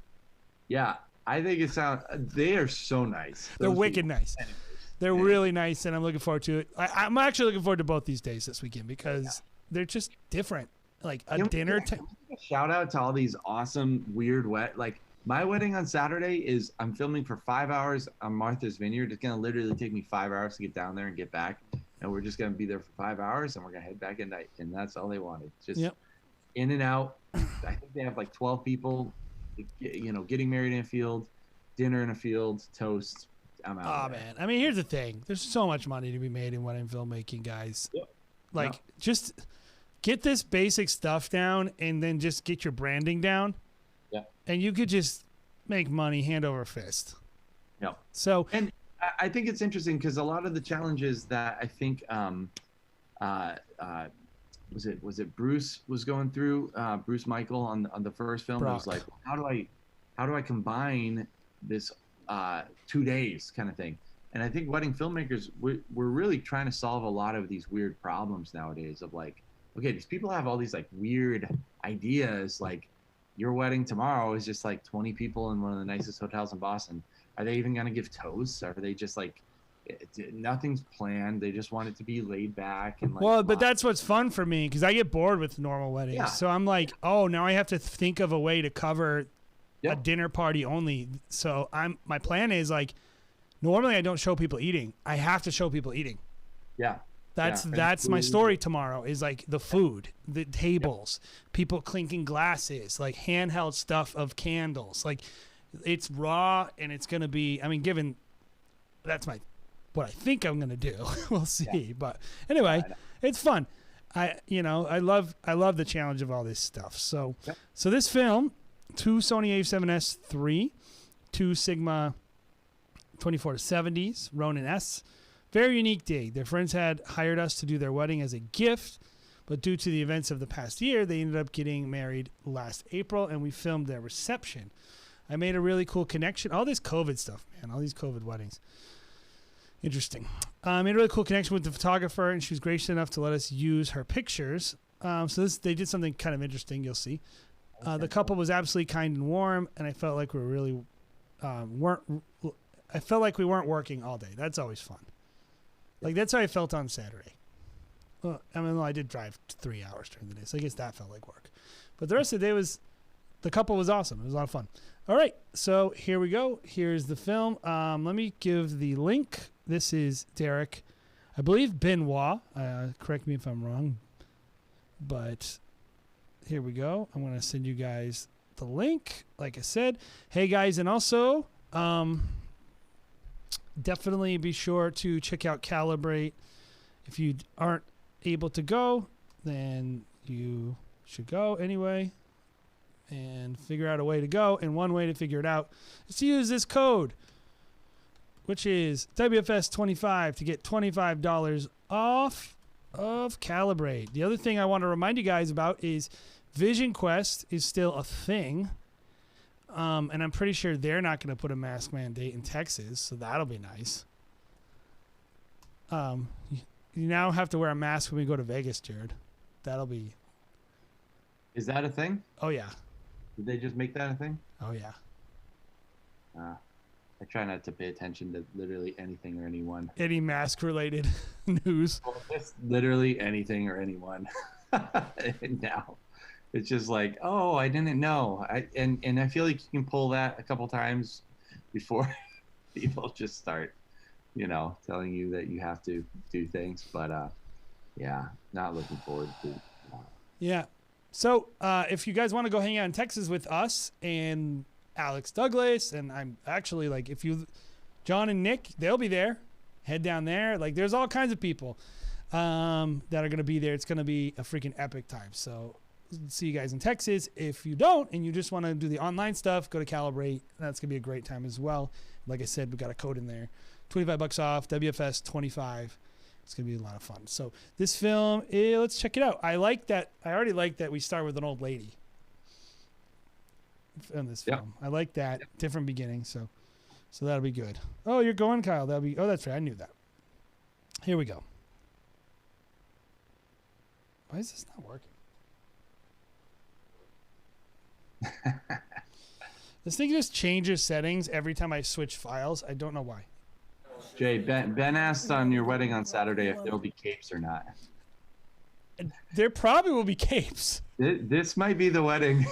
Yeah. I think it sounds. They are so nice. They're Those wicked people. nice. Anyways. They're really nice, and I'm looking forward to it. I'm actually looking forward to both these days this weekend because they're just different. Like a dinner. Shout out to all these awesome, weird like my wedding on Saturday is I'm filming for 5 hours on Martha's Vineyard. It's gonna literally take me 5 hours to get down there and get back, and we're just gonna be there for 5 hours, and we're gonna head back at night, and that's all they wanted. Just in and out. I think they have like 12 people, getting married in a field, dinner in a field, toast. I'm out. Oh man, I mean, here's the thing: there's so much money to be made in wedding filmmaking, guys. Like, just get this basic stuff down, and then just get your branding down. Yeah. And you could just make money hand over fist. Yeah. So, and I think it's interesting because a lot of the challenges that I think was it Bruce was going through, Bruce Michael on the first film. It was like, how do I combine this 2 days kind of thing? And I think wedding filmmakers, we're really trying to solve a lot of these weird problems nowadays of like, okay, these people have all these like weird ideas, like your wedding tomorrow is just like 20 people in one of the nicest hotels in Boston. Are they even going to give toasts? Are they just like, nothing's planned, they just want it to be laid back and like, well, but that's what's fun for me because I get bored with normal weddings. Yeah. So I'm like, oh, now I have to think of a way to cover a dinner party only. So my plan is like, normally I don't show people eating. I have to show people eating. Yeah. That's my story tomorrow is like the food, the tables, people clinking glasses, like handheld stuff of candles. Like it's raw and it's going to be, I mean, given that's what I think I'm going to do. We'll see. Yeah. But anyway, it's fun. I love the challenge of all this stuff. So, so this film, 2 Sony A7S III, 2 Sigma 24-70s, Ronin S. Very unique day. Their friends had hired us to do their wedding as a gift, but due to the events of the past year, they ended up getting married last April, and we filmed their reception. I made a really cool connection. All this COVID stuff, man. All these COVID weddings. Interesting. I made a really cool connection with the photographer, and she was gracious enough to let us use her pictures. They did something kind of interesting. You'll see. The couple was absolutely kind and warm, and I felt like we really I felt like we weren't working all day. That's always fun. Like that's how I felt on Saturday. Well, I mean, I did drive 3 hours during the day, so I guess that felt like work. But the rest of the day the couple was awesome. It was a lot of fun. All right, so here we go. Here's the film. Let me give the link. This is Derek, I believe Benoit. Correct me if I'm wrong. But here we go. I'm going to send you guys the link, like I said. Hey, guys, and also definitely be sure to check out Calibrate. If you aren't able to go, then you should go anyway and figure out a way to go. And one way to figure it out is to use this code, which is WFS25 to get $25 off of Calibrate. The other thing I want to remind you guys about is Vision Quest is still a thing. And I'm pretty sure they're not going to put a mask mandate in Texas, so that'll be nice. You now have to wear a mask when we go to Vegas, Jared. That'll be... Is that a thing? Oh, yeah. Did they just make that a thing? Oh, yeah. I try not to pay attention to literally anything or anyone. Any mask-related news. Well, just literally anything or anyone. Now. It's just like, oh, I didn't know. And I feel like you can pull that a couple times before people just start, telling you that you have to do things. But yeah, not looking forward to. Yeah. So if you guys want to go hang out in Texas with us and Alex Douglas, and I'm actually like, John and Nick, they'll be there. Head down there. Like, there's all kinds of people that are going to be there. It's going to be a freaking epic time. So see you guys in Texas. If you don't and you just want to do the online stuff, go to Calibrate. That's going to be a great time as well. Like I said, we got a code in there. $25 off, WFS 25. It's going to be a lot of fun. So this film, let's check it out. I already like that we start with an old lady in this film. I like that. Different beginning. So that'll be good. Oh, you're going, Kyle. That's right. I knew that. Here we go. Why is this not working? This thing just changes settings every time I switch files. I don't know why. Jay, Ben asked on your wedding on Saturday if there'll be capes or not. There probably will be capes. This might be the wedding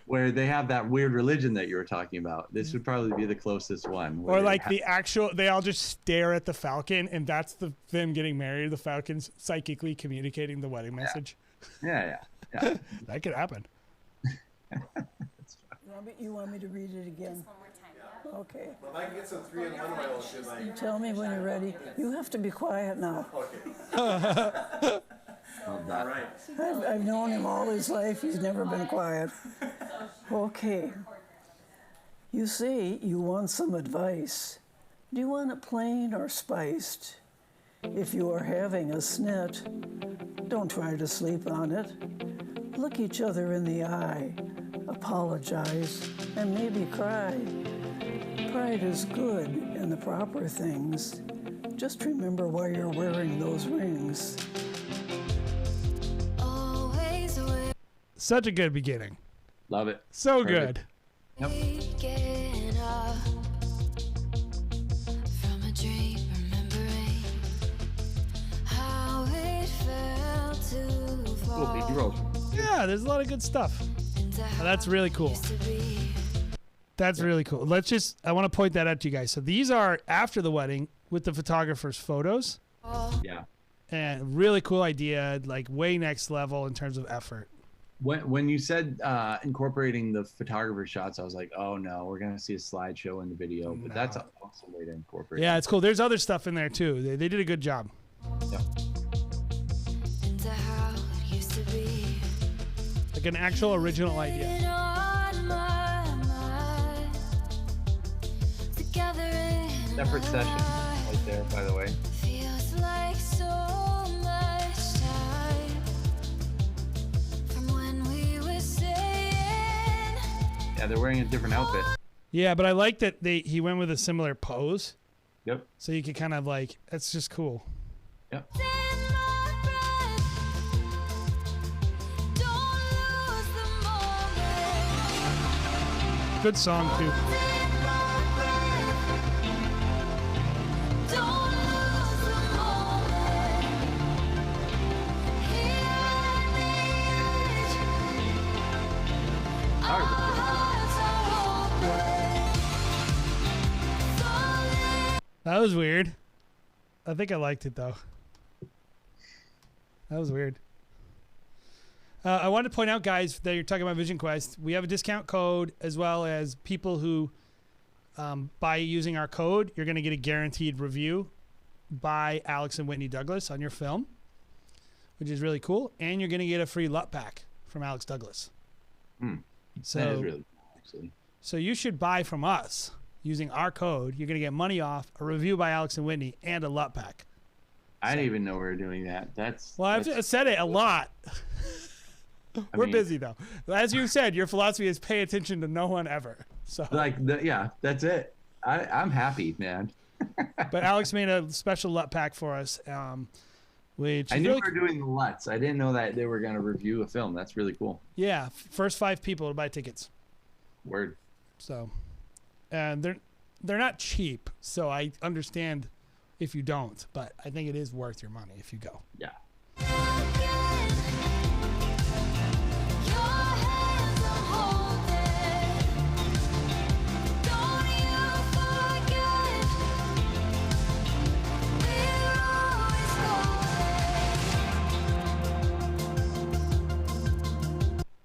where they have that weird religion that you were talking about. This would probably be the closest one. Or like they all just stare at the Falcon, and that's them getting married. The Falcon's psychically communicating the wedding message. Yeah. That could happen. You want me to read it again? Just one more time. Okay. Well, I can get some 3-in-1 oil, should I? You tell me when you're ready. You have to be quiet now. Okay. All right. I've known him all his life. He's never been quiet. Okay. You say you want some advice. Do you want it plain or spiced? If you are having a snit, don't try to sleep on it. Look each other in the eye. Apologize and maybe cry. Pride is good in the proper things. Just remember why you're wearing those rings. Such a good beginning. Love it. So Perfect. Good. Yep. Cool, big rolls. Yeah, there's a lot of good stuff. Oh, that's really cool. That's really cool. I want to point that out to you guys. So these are after the wedding with the photographer's photos. Yeah. And really cool idea, like way next level in terms of effort. When you said incorporating the photographer shots, I was like, oh no, we're gonna see a slideshow in the video. But that's an awesome way to incorporate. Yeah, it's cool. There's other stuff in there too. They did a good job. Yeah. Like an actual original idea. Separate session right there, by the way. Feels like so much time from when we were saying. Yeah, they're wearing a different outfit. Yeah, but I like that he went with a similar pose. Yep. So you could kind of like, that's just cool. Yep. Good song too. That was weird. I think I liked it though. That was weird. I wanted to point out, guys, that you're talking about Vision Quest. We have a discount code, as well as people who, by using our code, you're going to get a guaranteed review by Alex and Whitney Douglas on your film, which is really cool. And you're going to get a free LUT pack from Alex Douglas. So, that is really cool, actually. So you should buy from us using our code. You're going to get money off, a review by Alex and Whitney, and a LUT pack. I didn't even know we were doing that. I've said it a lot. We're busy though. As you said, your philosophy is pay attention to no one ever. So yeah, that's it. I'm happy, man. But Alex made a special LUT pack for us, which I is knew really we were doing the LUTs. I didn't know that they were going to review a film. That's really cool. Yeah, first 5 people to buy tickets. Word. So, and they're not cheap, so I understand if you don't, but I think it is worth your money if you go. Yeah.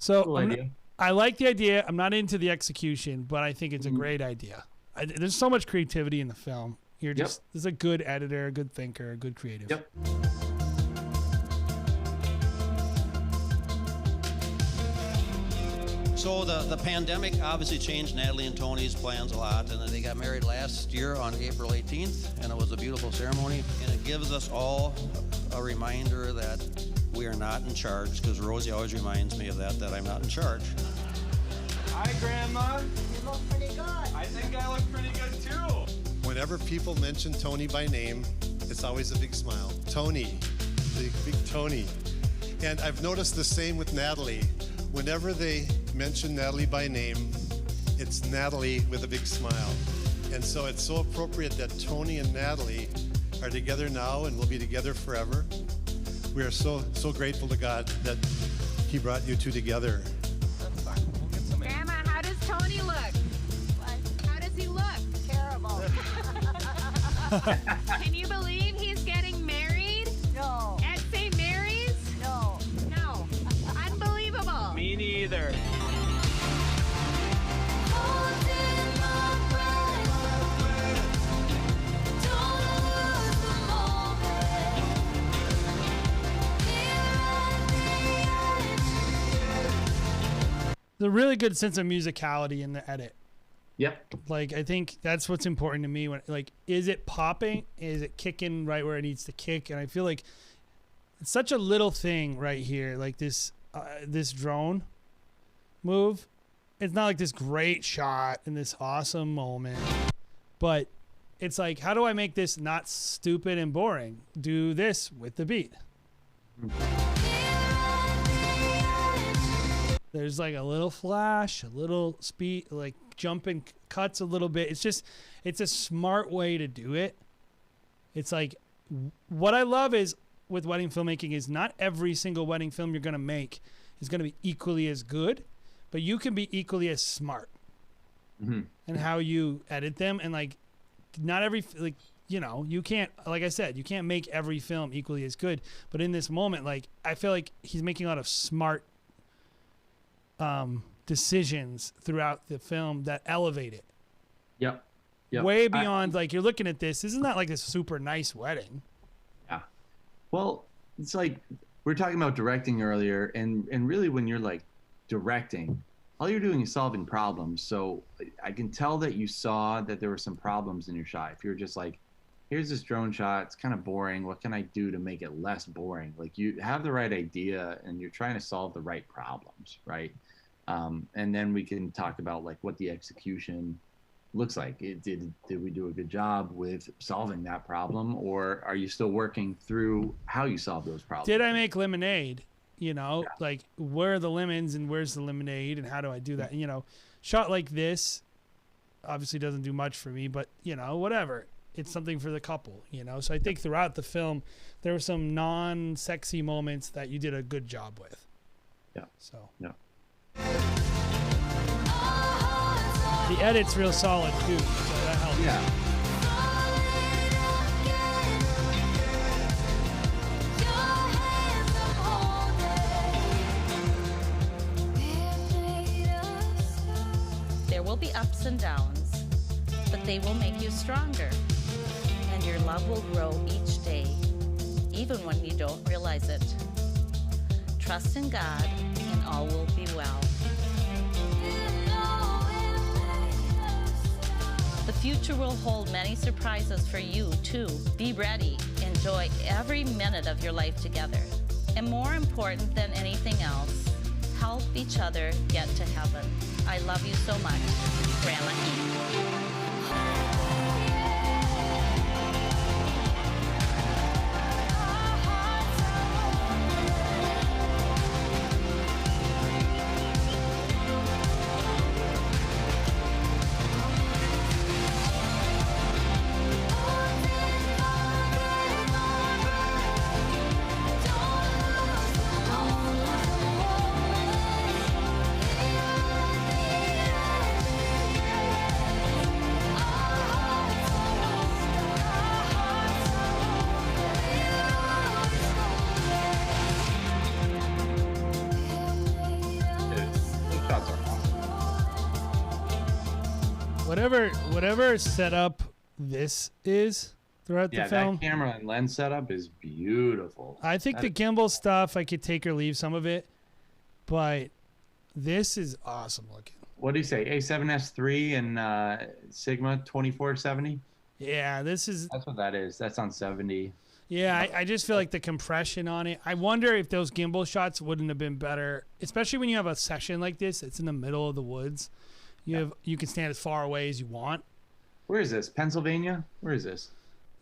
So Cool idea. I like the idea. I'm not into the execution, but I think it's a great idea. There's so much creativity in the film. You're just there's a good editor, a good thinker, a good creative. Yep. So the pandemic obviously changed Natalie and Tony's plans a lot, and they got married last year on April 18th, and it was a beautiful ceremony, and it gives us all a reminder that we are not in charge, because Rosie always reminds me of that I'm not in charge. Hi, Grandma. You look pretty good. I think I look pretty good too. Whenever people mention Tony by name, it's always a big smile. Tony, big Tony. And I've noticed the same with Natalie. Whenever they mention Natalie by name, it's Natalie with a big smile. And so it's so appropriate that Tony and Natalie are together now and will be together forever. We are so grateful to God that He brought you two together. Grandma, how does Tony look? What? How does he look? Terrible. Can you believe he's getting married? No. At St. Mary's? No. No. Unbelievable. Me neither. The really good sense of musicality in the edit. Yep. Like, I think that's what's important to me. When like, is it popping? Is it kicking right where it needs to kick? And I feel like it's such a little thing right here, like this drone move. It's not like this great shot in this awesome moment, but it's like, how do I make this not stupid and boring? Do this with the beat. There's like a little flash, a little speed, like jumping cuts a little bit. It's a smart way to do it. It's like, what I love is with wedding filmmaking is not every single wedding film you're going to make is going to be equally as good, but you can be equally as smart in how you edit them. And like, not every, like, you know, you can't, like I said, you can't make every film equally as good. But in this moment, like, I feel like he's making a lot of smart decisions throughout the film that elevate it. Yep. Way beyond, like, you're looking at this. Isn't that like a super nice wedding? Yeah. Well, it's like we were talking about directing earlier, and really when you're like directing, all you're doing is solving problems. So I can tell that you saw that there were some problems in your shot. If you're just like, here's this drone shot, it's kind of boring. What can I do to make it less boring? Like, you have the right idea and you're trying to solve the right problems, right? And then we can talk about like what the execution looks like. Did we do a good job with solving that problem, or are you still working through how you solve those problems? Did I make lemonade? You know, like, where are the lemons and where's the lemonade and how do I do that? And, you know, shot like this obviously doesn't do much for me, but, you know, whatever. It's something for the couple, you know? So I think throughout the film, there were some non-sexy moments that you did a good job with. Yeah. So. Yeah. The edit's real solid, too, so that helps. Yeah. There will be ups and downs, but they will make you stronger, and your love will grow each day, even when you don't realize it. Trust in God, and all will be well. The future will hold many surprises for you, too. Be ready. Enjoy every minute of your life together. And more important than anything else, help each other get to heaven. I love you so much, Grandma E. Whatever setup this is throughout the film. That camera and lens setup is beautiful. I think the gimbal stuff, I could take or leave some of it, but this is awesome looking. What do you say? A7S3 and Sigma 2470? Yeah, that's what that is. That's on 70. Yeah, I just feel like the compression on it. I wonder if those gimbal shots wouldn't have been better, especially when you have a session like this. It's in the middle of the woods. You can stand as far away as you want. Where is this? Pennsylvania? Where is this?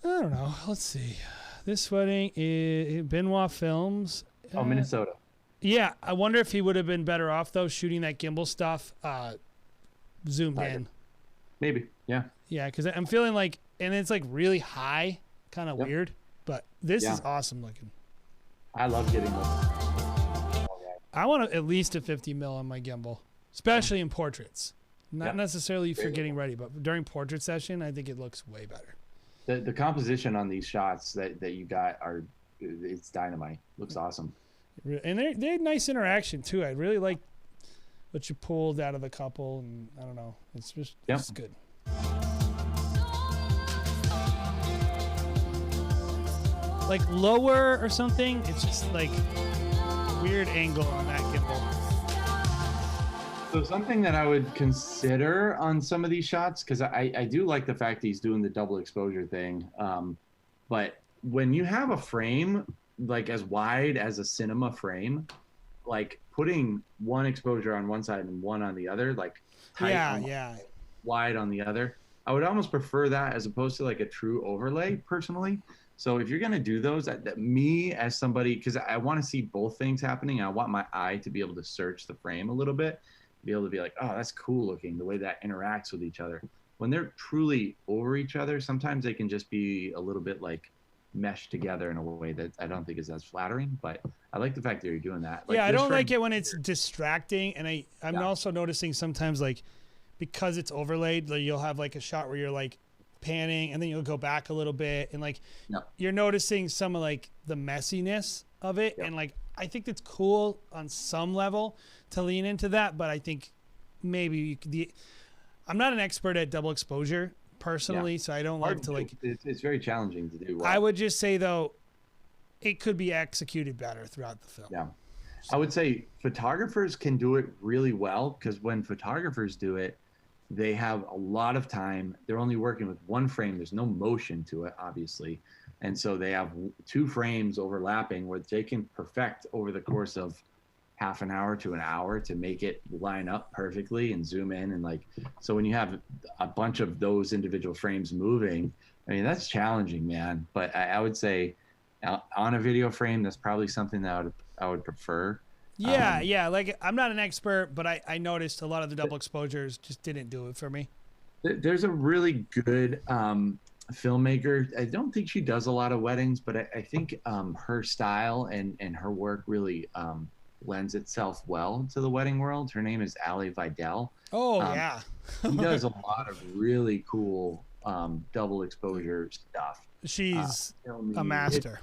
I don't know. Let's see. This wedding is Benoit Films. Oh, Minnesota. Yeah, I wonder if he would have been better off though shooting that gimbal stuff zoomed in. Maybe. Yeah. Yeah, because I'm feeling like, and it's like really high, kind of weird. But this is awesome looking. I love getting those. I want at least a 50 mil on my gimbal, especially in portraits. Not necessarily for getting ready, but during portrait session, I think it looks way better. The composition on these shots that you got it's dynamite. Looks awesome. And they had nice interaction too. I really like what you pulled out of the couple, and I don't know, it's just it's good. Like lower or something, it's just like weird angle on that gimbal. So something that I would consider on some of these shots, because I do like the fact that he's doing the double exposure thing, but when you have a frame like as wide as a cinema frame, like putting one exposure on one side and one on the other, like wide on the other, I would almost prefer that as opposed to like a true overlay personally. So if you're going to do those, that me as somebody, because I want to see both things happening, I want my eye to be able to search the frame a little bit, be able to be like, oh, that's cool looking, the way that interacts with each other. When they're truly over each other, sometimes they can just be a little bit like meshed together in a way that I don't think is as flattering, but I like the fact that you're doing that. Like, yeah, I don't like it when it's distracting, and I'm also noticing sometimes like because it's overlaid, like you'll have like a shot where you're like panning and then you'll go back a little bit, and like you're noticing some of like the messiness of it, and like I think it's cool on some level to lean into that, but I think maybe I'm not an expert at double exposure personally, so I don't like to like. It's very challenging to do. Well. I would just say though, it could be executed better throughout the film. Yeah, I would say photographers can do it really well, because when photographers do it, they have a lot of time. They're only working with one frame. There's no motion to it, obviously. And so they have two frames overlapping where they can perfect over the course of half an hour to an hour to make it line up perfectly and zoom in. And like, so when you have a bunch of those individual frames moving, I mean, that's challenging, man. But I would say on a video frame, that's probably something that I would prefer. Yeah, like I'm not an expert, but I noticed a lot of the double exposures just didn't do it for me. There's a really good filmmaker. I don't think she does a lot of weddings, but I think her style and her work really lends itself well to the wedding world. Her name is Ali Vidal. Oh, yeah. She does a lot of really cool double exposure stuff. She's a master.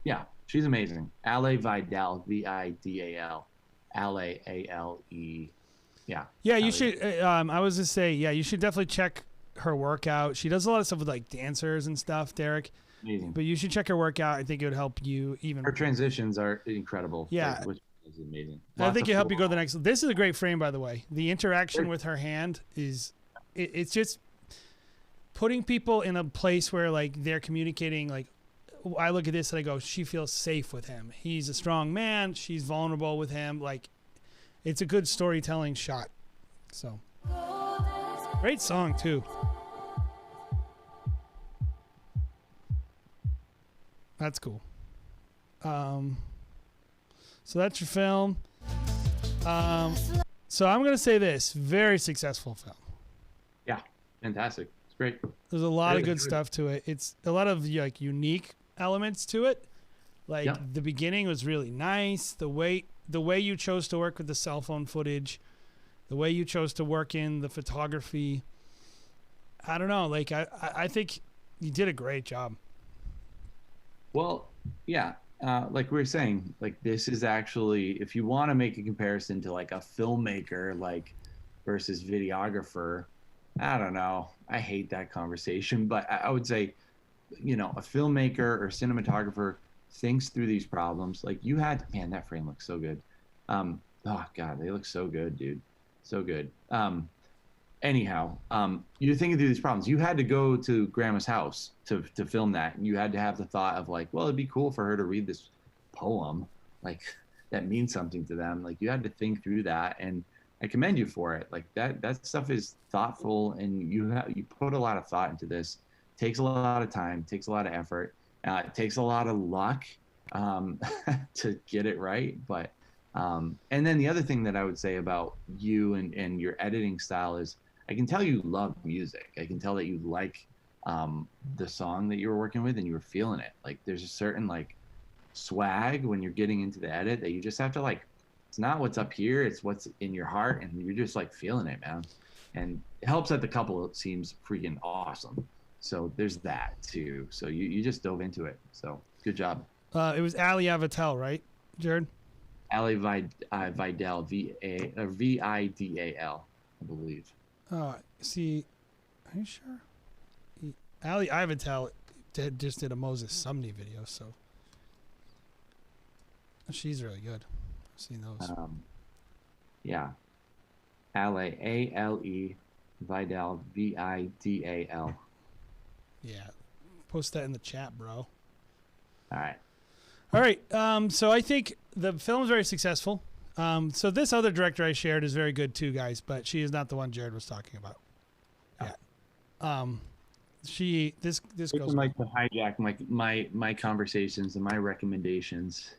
Yeah. She's amazing. Ale Vidal, Vidal, Ale, A-L-E. Yeah. Yeah, you should. I was to say, yeah, you should definitely check her workout. She does a lot of stuff with like dancers and stuff, Derek. Amazing. But you should check her workout. I think it would help you even. Her transitions are incredible. Yeah. Which is amazing. I think it'll help you go to the next. This is a great frame, by the way. The interaction with her hand is, it's just putting people in a place where like they're communicating like. I look at this and I go, she feels safe with him. He's a strong man. She's vulnerable with him. Like, it's a good storytelling shot. So great song too. That's cool. So that's your film. So I'm gonna say this: very successful film. Yeah, fantastic. It's great. There's a lot of Really good stuff to it. It's a lot of like unique elements to it. Like Yeah. the beginning was really nice. The way you chose to work with the cell phone footage, the way you chose to work in the photography. I don't know. Like I think you did a great job. Well, yeah, like we were saying, like this is actually, if you want to make a comparison to like a filmmaker, like versus videographer, I don't know. I hate that conversation, but I would say, you know, a filmmaker or cinematographer thinks through these problems. Like you had, man, that frame looks so good. Oh God, they look so good, dude. So good. Anyhow, you're thinking through these problems. You had to go to grandma's house to film that. And you had to have the thought of like, well, it'd be cool for her to read this poem. Like that means something to them. Like you had to think through that. And I commend you for it. Like that stuff is thoughtful, and you put a lot of thought into this. Takes a lot of time, takes a lot of effort. It takes a lot of luck to get it right. But and then the other thing that I would say about you and your editing style is I can tell you love music. I can tell that you like the song that you were working with and you were feeling it. Like there's a certain like swag when you're getting into the edit that you just have to like, it's not what's up here, it's what's in your heart, and you're just like feeling it, man. And it helps that the couple seems freaking awesome. So there's that too. So you just dove into it. So good job. It was Ali Avatel, right, Jared? Ali Vidal, Vidal, I believe. See, are you sure? Ali Avatel just did a Moses Sumney video, so she's really good. I've seen those. Yeah. Ale, A-L-E, Vidal, V-I-D-A-L. Yeah. Post that in the chat, bro. All right. All right. So I think the film's very successful. So this other director I shared is very good too, guys, but she is not the one Jared was talking about. Yeah. This goes like to hijack my conversations and my recommendations.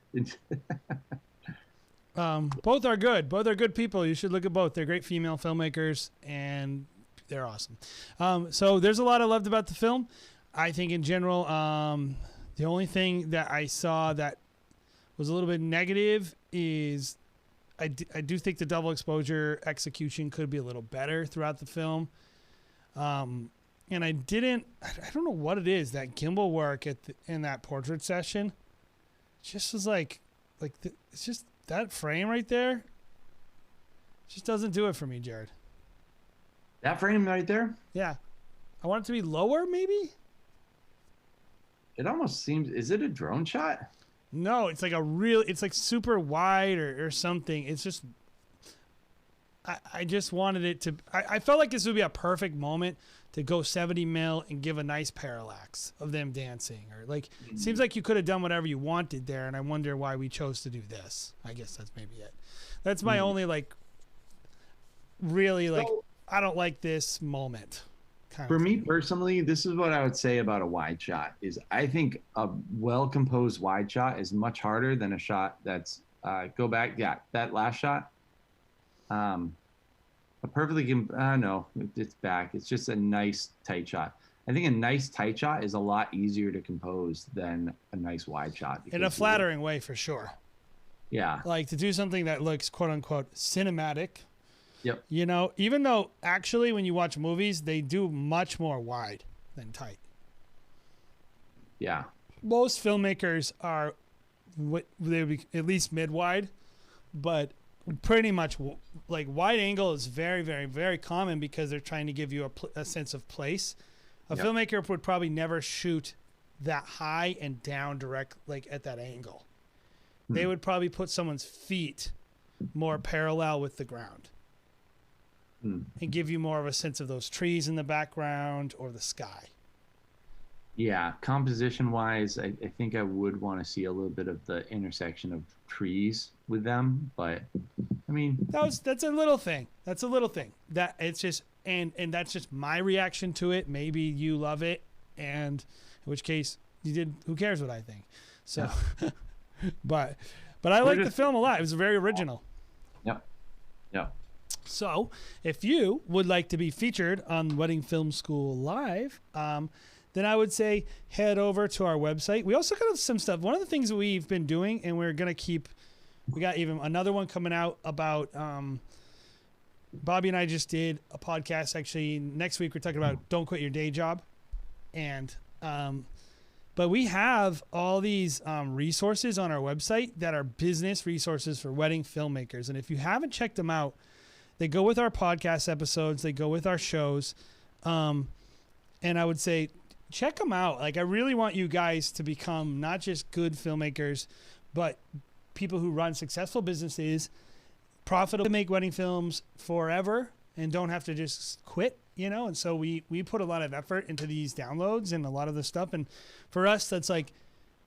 Both are good. Both are good people. You should look at both. They're great female filmmakers, and they're awesome. So there's a lot I loved about the film. I think in general, the only thing that I saw that was a little bit negative is I do think the double exposure execution could be a little better throughout the film. And I don't know what it is, that gimbal work in that portrait session just was like it's just that frame right there just doesn't do it for me, Jared. That frame right there? Yeah. I want it to be lower, maybe? It almost seems, is it a drone shot? No, it's like it's like super wide or something. It's just, I just wanted it to, I felt like this would be a perfect moment to go 70 mil and give a nice parallax of them dancing, or like, it seems like you could have done whatever you wanted there. And I wonder why we chose to do this. I guess that's maybe it. That's my only like, really like, I don't like this moment. For me personally, this is what I would say about a wide shot is I think a well-composed wide shot is much harder than a shot that's go back. Yeah, that last shot. A perfectly, no, it's back. It's just a nice tight shot. I think a nice tight shot is a lot easier to compose than a nice wide shot. In a flattering way, for sure. Yeah. Like to do something that looks quote unquote cinematic. Yep. You know, even though actually when you watch movies, they do much more wide than tight. Yeah. Most filmmakers are, they would be at least mid-wide, but pretty much like wide angle is very, very, very common because they're trying to give you a sense of place. A filmmaker would probably never shoot that high and down direct, like at that angle. They would probably put someone's feet more parallel with the ground. And give you more of a sense of those trees in the background or the sky. Yeah, composition wise, I think I would want to see a little bit of the intersection of trees with them, but I mean, that's a little thing. That's a little thing. That it's just and that's just my reaction to it. Maybe you love it, and in which case you did. Who cares what I think? So, but I like the film a lot. It was very original. Yep. Yep. So, if you would like to be featured on Wedding Film School Live, then I would say head over to our website. We also got some stuff. One of the things that we've been doing, and we're going to keep, we got even another one coming out about, Bobby and I just did a podcast. Actually, next week we're talking about don't quit your day job. And, but we have all these resources on our website that are business resources for wedding filmmakers. And if you haven't checked them out, they go with our podcast episodes. They go with our shows. And I would say, check them out. Like, I really want you guys to become not just good filmmakers, but people who run successful businesses, profitable, to make wedding films forever and don't have to just quit, you know? And so we put a lot of effort into these downloads and a lot of the stuff. And for us, that's like,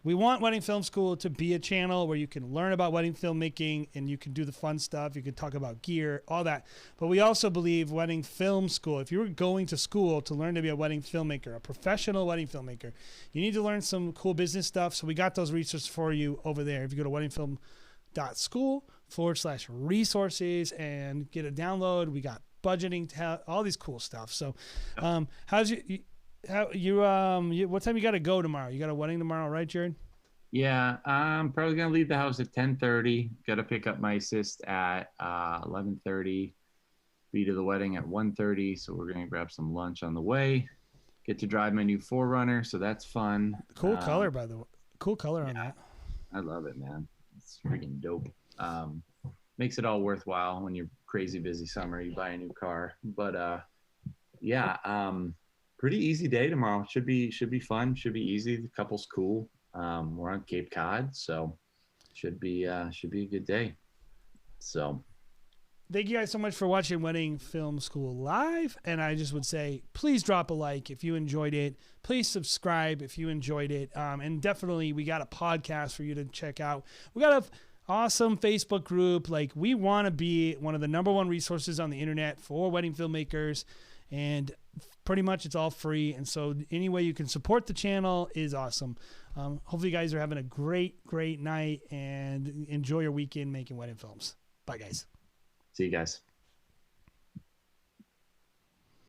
we want Wedding Film School to be a channel where you can learn about wedding filmmaking and you can do the fun stuff. You can talk about gear, all that. But we also believe Wedding Film School, if you're going to school to learn to be a wedding filmmaker, a professional wedding filmmaker, you need to learn some cool business stuff. So we got those resources for you over there. If you go to weddingfilm.school/resources and get a download, we got budgeting, all these cool stuff. So what time you got to go tomorrow? You got a wedding tomorrow, right, Jared? Yeah, I'm probably gonna leave the house at 10:30. Got to pick up my assist at 11:30. Be to the wedding at 1:30. So we're gonna grab some lunch on the way. Get to drive my new 4Runner, so that's fun. Cool color, by the way. Cool color on that. I love it, man. It's freaking dope. Makes it all worthwhile when you're crazy busy summer. You buy a new car, but pretty easy day tomorrow. Should be fun. Should be easy. The couple's cool. We're on Cape Cod, so should be a good day. So thank you guys so much for watching Wedding Film School Live. And I just would say, please drop a like if you enjoyed it. Please subscribe if you enjoyed it. And definitely, we got a podcast for you to check out. We got a awesome Facebook group. Like, we want to be one of the #1 resources on the internet for wedding filmmakers. And pretty much it's all free. And so any way you can support the channel is awesome. Hopefully you guys are having a great night and enjoy your weekend making wedding films. Bye, guys. See you guys.